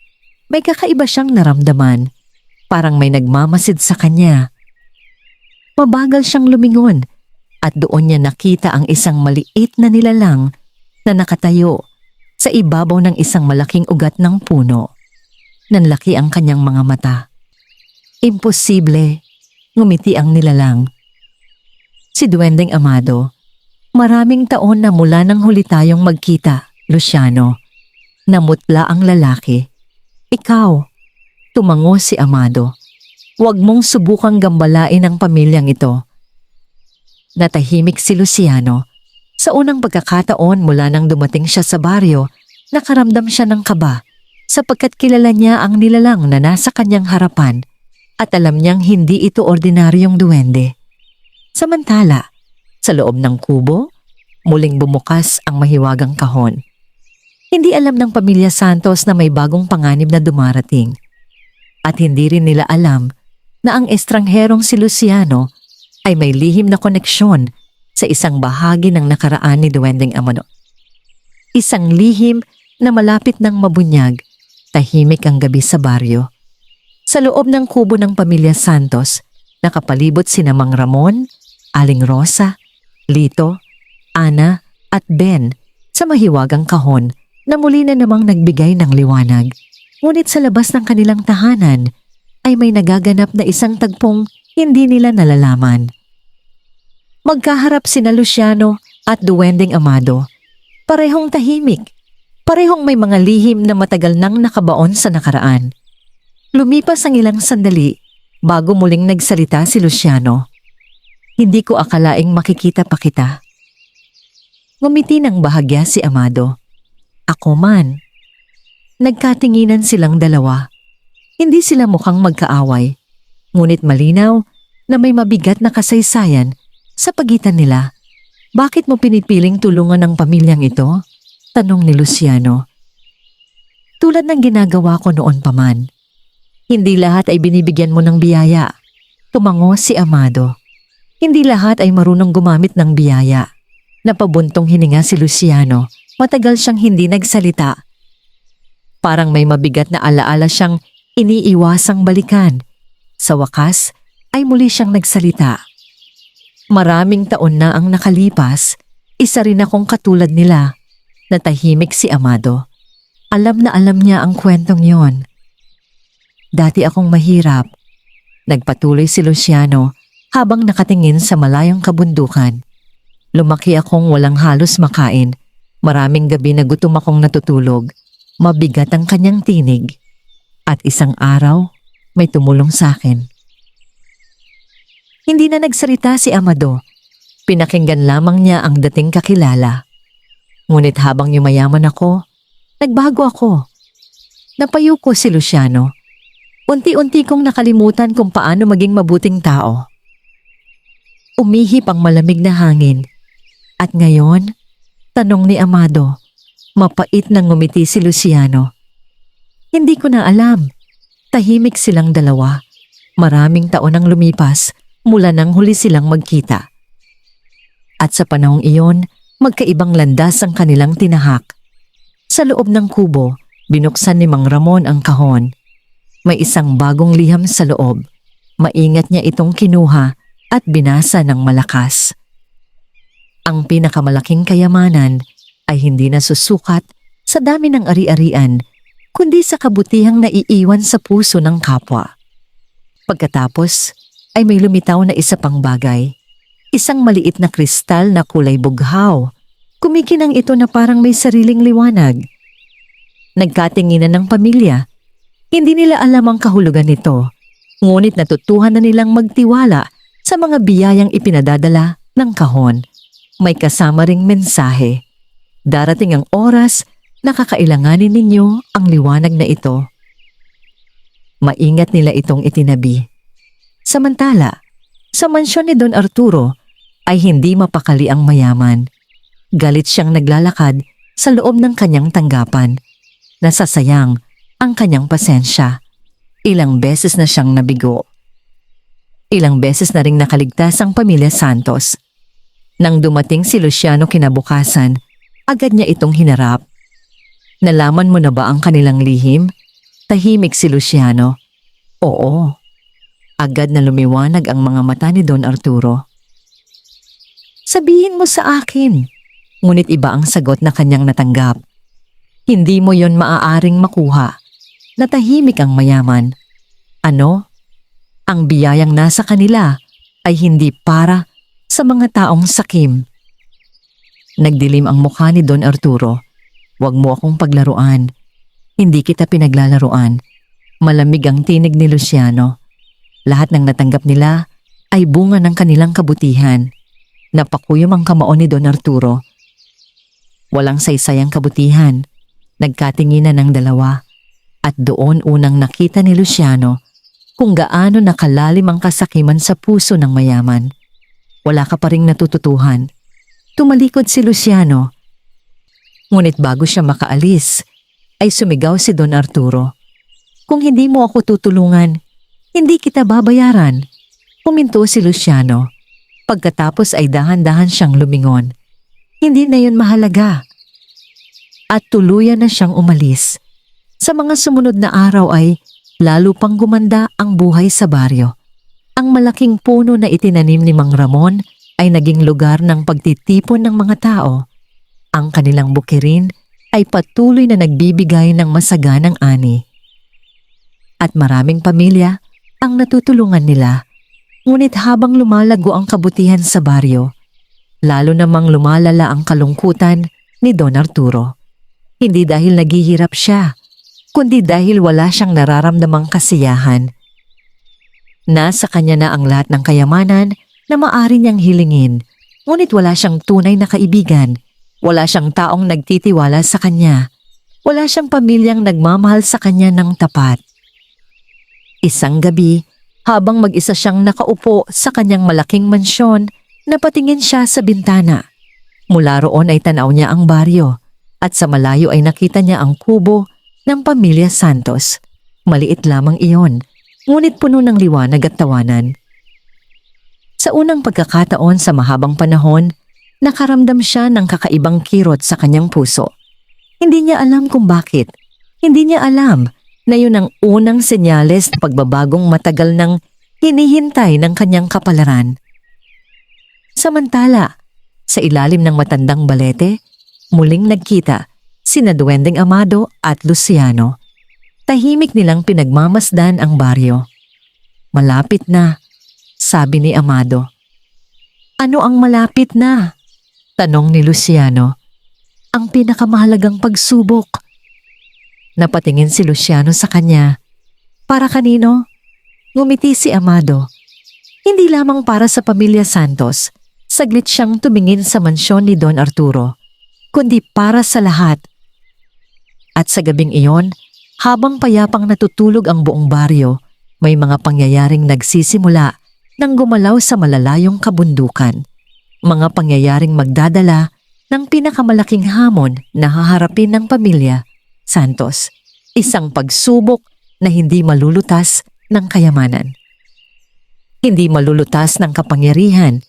May kakaiba siyang naramdaman. Parang may nagmamasid sa kanya. Mabagal siyang lumingon at doon niya nakita ang isang maliit na nilalang na nakatayo sa ibabaw ng isang malaking ugat ng puno. Nanlaki ang kanyang mga mata. Imposible, ngumiti ang nilalang. Si Duwending Amado, maraming taon na mula nang huli tayong magkita, Luciano. Namutla ang lalaki. Ikaw, tumango si Amado. Huwag mong subukang gambalain ang pamilyang ito. Natahimik si Luciano. Sa unang pagkakataon mula nang dumating siya sa baryo, nakaramdam siya ng kaba sapagkat kilala niya ang nilalang na nasa kanyang harapan at alam niyang hindi ito ordinaryong duwende. Samantala, sa loob ng kubo, muling bumukas ang mahiwagang kahon. Hindi alam ng pamilya Santos na may bagong panganib na dumarating. At hindi rin nila alam na ang estrangherong si Luciano ay may lihim na koneksyon sa isang bahagi ng nakaraan ni Duwending Amado. Isang lihim na malapit ng mabunyag, tahimik ang gabi sa baryo. Sa loob ng kubo ng pamilya Santos, nakapalibot sina Mang Ramon, Aling Rosa, Lito, Ana at Ben sa mahiwagang kahon na muli na namang nagbigay ng liwanag. Ngunit sa labas ng kanilang tahanan ay may nagaganap na isang tagpong hindi nila nalalaman. Magkaharap sina Luciano at Duwending Amado. Parehong tahimik, parehong may mga lihim na matagal nang nakabaon sa nakaraan. Lumipas ang ilang sandali bago muling nagsalita si Luciano. Hindi ko akalaing makikita pa kita. Ngumiti ng bahagya si Amado. Ako man. Nagkatinginan silang dalawa. Hindi sila mukhang magkaaway. Ngunit malinaw na may mabigat na kasaysayan sa pagitan nila. Bakit mo pinipiling tulungan ang pamilyang ito? Tanong ni Luciano. Tulad ng ginagawa ko noon pa man. Hindi lahat ay binibigyan mo ng biyaya. Tumango si Amado. Hindi lahat ay marunong gumamit ng biyaya. Napabuntong hininga si Luciano. Matagal siyang hindi nagsalita. Parang may mabigat na alaala siyang iniiwasang balikan. Sa wakas ay muli siyang nagsalita. Maraming taon na ang nakalipas, isa rin akong katulad nila. Natahimik si Amado. Alam na alam niya ang kwentong yon. Dati akong mahirap. Nagpatuloy si Luciano habang nakatingin sa malayong kabundukan. Lumaki akong walang halos makain. Maraming gabi na gutom akong natutulog. Mabigat ang kanyang tinig. At isang araw, may tumulong sa akin. Hindi na nagsalita si Amado. Pinakinggan lamang niya ang dating kakilala. Ngunit habang yumayaman ako, nagbago ako. Napayuko si Luciano. Unti-unti kong nakalimutan kung paano maging mabuting tao. Umihip ang malamig na hangin. At ngayon, tanong ni Amado, mapait nang ngumiti si Luciano. Hindi ko na alam. Tahimik silang dalawa. Maraming taon ang lumipas mula nang huli silang magkita. At sa panahong iyon, magkaibang landas ang kanilang tinahak. Sa loob ng kubo, binuksan ni Mang Ramon ang kahon. May isang bagong liham sa loob. Maingat niya itong kinuha at binasa ng malakas. Ang pinakamalaking kayamanan ay hindi nasusukat sa dami ng ari-arian, kundi sa kabutihang naiiwan sa puso ng kapwa. Pagkatapos ay may lumitaw na isa pang bagay. Isang maliit na kristal na kulay bughaw. Kumikinang ito na parang may sariling liwanag. Nagkatinginan ng pamilya. Hindi nila alam ang kahulugan nito, ngunit natutuhan na nilang magtiwala sa mga biyayang ipinadadala ng kahon. May kasama ring mensahe. Darating ang oras na kakailanganin ninyo ang liwanag na ito. Maingat nila itong itinabi. Samantala, sa mansyon ni Don Arturo ay hindi mapakali ang mayaman. Galit siyang naglalakad sa loob ng kanyang tanggapan. Nasasayang ang kanyang pasensya. Ilang beses na siyang nabigo. Ilang beses na ring nakaligtas ang pamilya Santos. Nang dumating si Luciano kinabukasan, agad niya itong hinarap. Nalaman mo na ba ang kanilang lihim? Tahimik si Luciano. Oo. Agad na lumiwanag ang mga mata ni Don Arturo. Sabihin mo sa akin. Ngunit iba ang sagot na kanyang natanggap. Hindi mo yon maaaring makuha. Natahimik ang mayaman. Ano? Ang biyayang nasa kanila ay hindi para sa mga taong sakim. Nagdilim ang mukha ni Don Arturo. Huwag mo akong paglaruan. Hindi kita pinaglalaruan. Malamig ang tinig ni Luciano. Lahat ng natanggap nila ay bunga ng kanilang kabutihan. Napakuyom ang kamao ni Don Arturo. Walang saysayang kabutihan. Nagkatinginan ng dalawa. At doon unang nakita ni Luciano kung gaano nakalalim ang kasakiman sa puso ng mayaman. Wala ka pa ring natututuhan. Tumalikod si Luciano. Ngunit bago siya makaalis, ay sumigaw si Don Arturo. Kung hindi mo ako tutulungan, hindi kita babayaran. Huminto si Luciano. Pagkatapos ay dahan-dahan siyang lumingon. Hindi na yun mahalaga. At tuluyan na siyang umalis. Sa mga sumunod na araw ay lalo pang gumanda ang buhay sa baryo. Ang malaking puno na itinanim ni Mang Ramon ay naging lugar ng pagtitipon ng mga tao. Ang kanilang bukirin ay patuloy na nagbibigay ng masaganang ani. At maraming pamilya ang natutulungan nila. Ngunit habang lumalago ang kabutihan sa baryo, lalo namang lumalala ang kalungkutan ni Don Arturo. Hindi dahil naghihirap siya, kundi dahil wala siyang nararamdamang kasiyahan. Nasa kanya na ang lahat ng kayamanan na maaari niyang hilingin, ngunit wala siyang tunay na kaibigan, wala siyang taong nagtitiwala sa kanya, wala siyang pamilyang nagmamahal sa kanya ng tapat. Isang gabi, habang mag-isa siyang nakaupo sa kanyang malaking mansyon, napatingin siya sa bintana. Mula roon ay tanaw niya ang baryo, at sa malayo ay nakita niya ang kubo ng pamilya Santos. Maliit lamang iyon, ngunit puno ng liwanag at tawanan. Sa unang pagkakataon sa mahabang panahon, nakaramdam siya ng kakaibang kirot sa kanyang puso. Hindi niya alam kung bakit. Hindi niya alam na yun ang unang senyales na pagbabagong matagal nang hinihintay ng kanyang kapalaran. Samantala, sa ilalim ng matandang balete, muling nagkita sina Duwending Amado at Luciano. Tahimik nilang pinagmamasdan ang baryo. Malapit na, sabi ni Amado. Ano ang malapit na? Tanong ni Luciano. Ang pinakamahalagang pagsubok. Napatingin si Luciano sa kanya. Para kanino? Ngumiti si Amado. Hindi lamang para sa pamilya Santos. Saglit siyang tumingin sa mansyon ni Don Arturo, kundi para sa lahat. At sa gabing iyon, habang payapang natutulog ang buong baryo, may mga pangyayaring nagsisimula nang gumalaw sa malalayong kabundukan. Mga pangyayaring magdadala ng pinakamalaking hamon na haharapin ng pamilya Santos. Isang pagsubok na hindi malulutas ng kayamanan. Hindi malulutas ng kapangyarihan,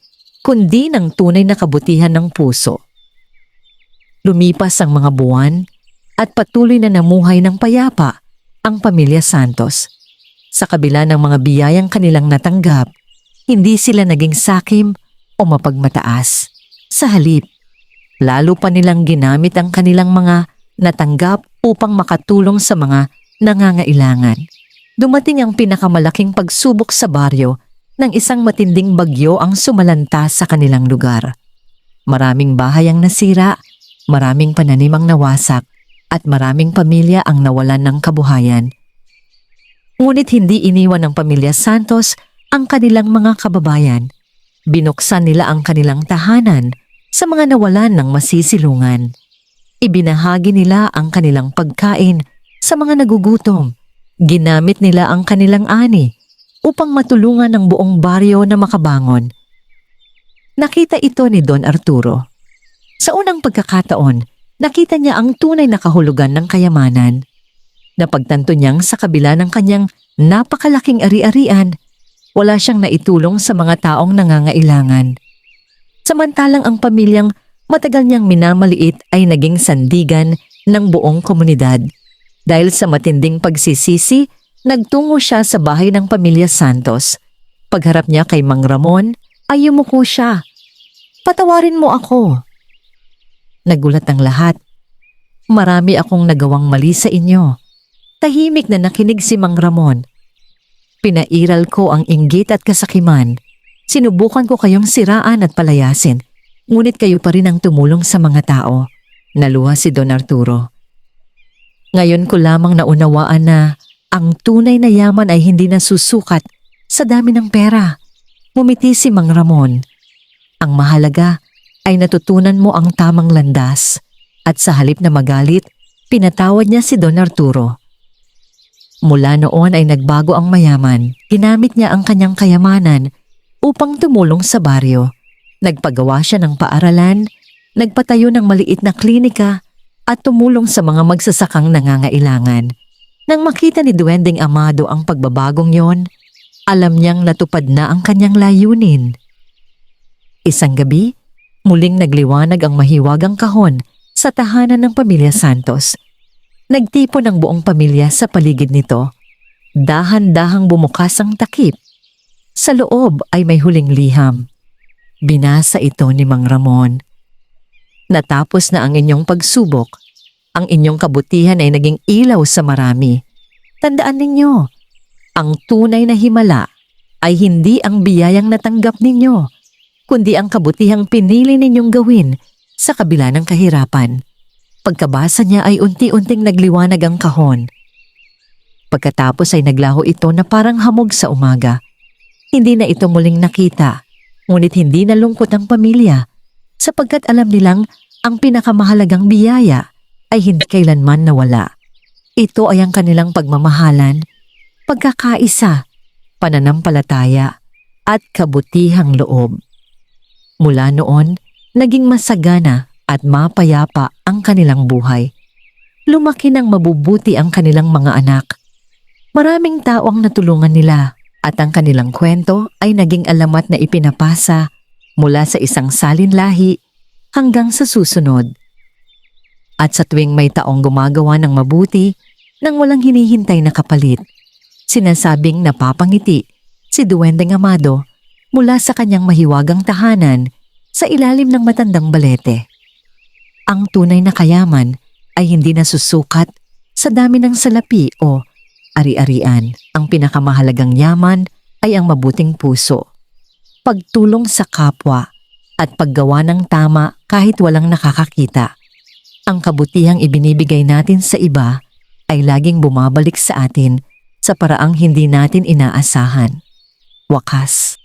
kundi ng tunay na kabutihan ng puso. Lumipas ang mga buwan at patuloy na namuhay ng payapa ang pamilya Santos. Sa kabila ng mga biyayang kanilang natanggap, hindi sila naging sakim o mapagmataas. Sa halip, lalo pa nilang ginamit ang kanilang mga natanggap upang makatulong sa mga nangangailangan. Dumating ang pinakamalaking pagsubok sa baryo nang isang matinding bagyo ang sumalanta sa kanilang lugar. Maraming bahay ang nasira, maraming pananim ang nawasak, at maraming pamilya ang nawalan ng kabuhayan. Ngunit hindi iniwan ng pamilya Santos ang kanilang mga kababayan. Binuksan nila ang kanilang tahanan sa mga nawalan ng masisilungan. Ibinahagi nila ang kanilang pagkain sa mga nagugutom. Ginamit nila ang kanilang ani upang matulungan ang buong baryo na makabangon. Nakita ito ni Don Arturo. Sa unang pagkakataon, nakita niya ang tunay na kahulugan ng kayamanan. Napagtanto niyang sa kabila ng kanyang napakalaking ari-arian, wala siyang naitulong sa mga taong nangangailangan. Samantalang ang pamilyang matagal niyang minamaliit ay naging sandigan ng buong komunidad. Dahil sa matinding pagsisisi, nagtungo siya sa bahay ng pamilya Santos. Pagharap niya kay Mang Ramon, ay yumuko siya. "Patawarin mo ako." Nagulat ang lahat. "Marami akong nagawang mali sa inyo." Tahimik na nakinig si Mang Ramon. "Pinairal ko ang inggit at kasakiman. Sinubukan ko kayong siraan at palayasin, ngunit kayo pa rin ang tumulong sa mga tao." Naluha si Don Arturo. "Ngayon ko lamang naunawaan na ang tunay na yaman ay hindi nasusukat sa dami ng pera." Ngumiti si Mang Ramon. "Ang mahalaga ay natutunan mo ang tamang landas." At sa halip na magalit, pinatawad niya si Don Arturo. Mula noon ay nagbago ang mayaman. Ginamit niya ang kanyang kayamanan upang tumulong sa baryo. Nagpagawa siya ng paaralan, nagpatayo ng maliit na klinika at tumulong sa mga magsasakang nangangailangan. Nang makita ni Duwending Amado ang pagbabagong yon, alam niyang natupad na ang kanyang layunin. Isang gabi, muling nagliwanag ang mahiwagang kahon sa tahanan ng pamilya Santos. Nagtipon ang buong pamilya sa paligid nito. Dahan-dahang bumukas ang takip. Sa loob ay may huling liham. Binasa ito ni Mang Ramon. "Natapos na ang inyong pagsubok. Ang inyong kabutihan ay naging ilaw sa marami. Tandaan ninyo, ang tunay na himala ay hindi ang biyayang natanggap ninyo, kundi ang kabutihang pinili ninyong gawin sa kabila ng kahirapan." Pagkabasa niya ay unti-unting nagliwanag ang kahon. Pagkatapos ay naglaho ito na parang hamog sa umaga. Hindi na ito muling nakita, ngunit hindi nalungkot ang pamilya sapagkat alam nilang ang pinakamahalagang biyaya ay hindi kailanman nawala. Ito ay ang kanilang pagmamahalan, pagkakaisa, pananampalataya at kabutihang loob. Mula noon, naging masagana at mapayapa ang kanilang buhay. Lumaki ng mabubuti ang kanilang mga anak. Maraming tao ang natulungan nila at ang kanilang kwento ay naging alamat na ipinapasa mula sa isang salinlahi hanggang sa susunod. At sa tuwing may taong gumagawa ng mabuti nang walang hinihintay na kapalit, sinasabing napapangiti si Duwending Amado mula sa kanyang mahiwagang tahanan sa ilalim ng matandang balete. Ang tunay na kayaman ay hindi nasusukat sa dami ng salapi o ari-arian. Ang pinakamahalagang yaman ay ang mabuting puso, pagtulong sa kapwa at paggawa ng tama kahit walang nakakakita. Ang kabutihang ibinibigay natin sa iba ay laging bumabalik sa atin sa paraang hindi natin inaasahan. Wakas.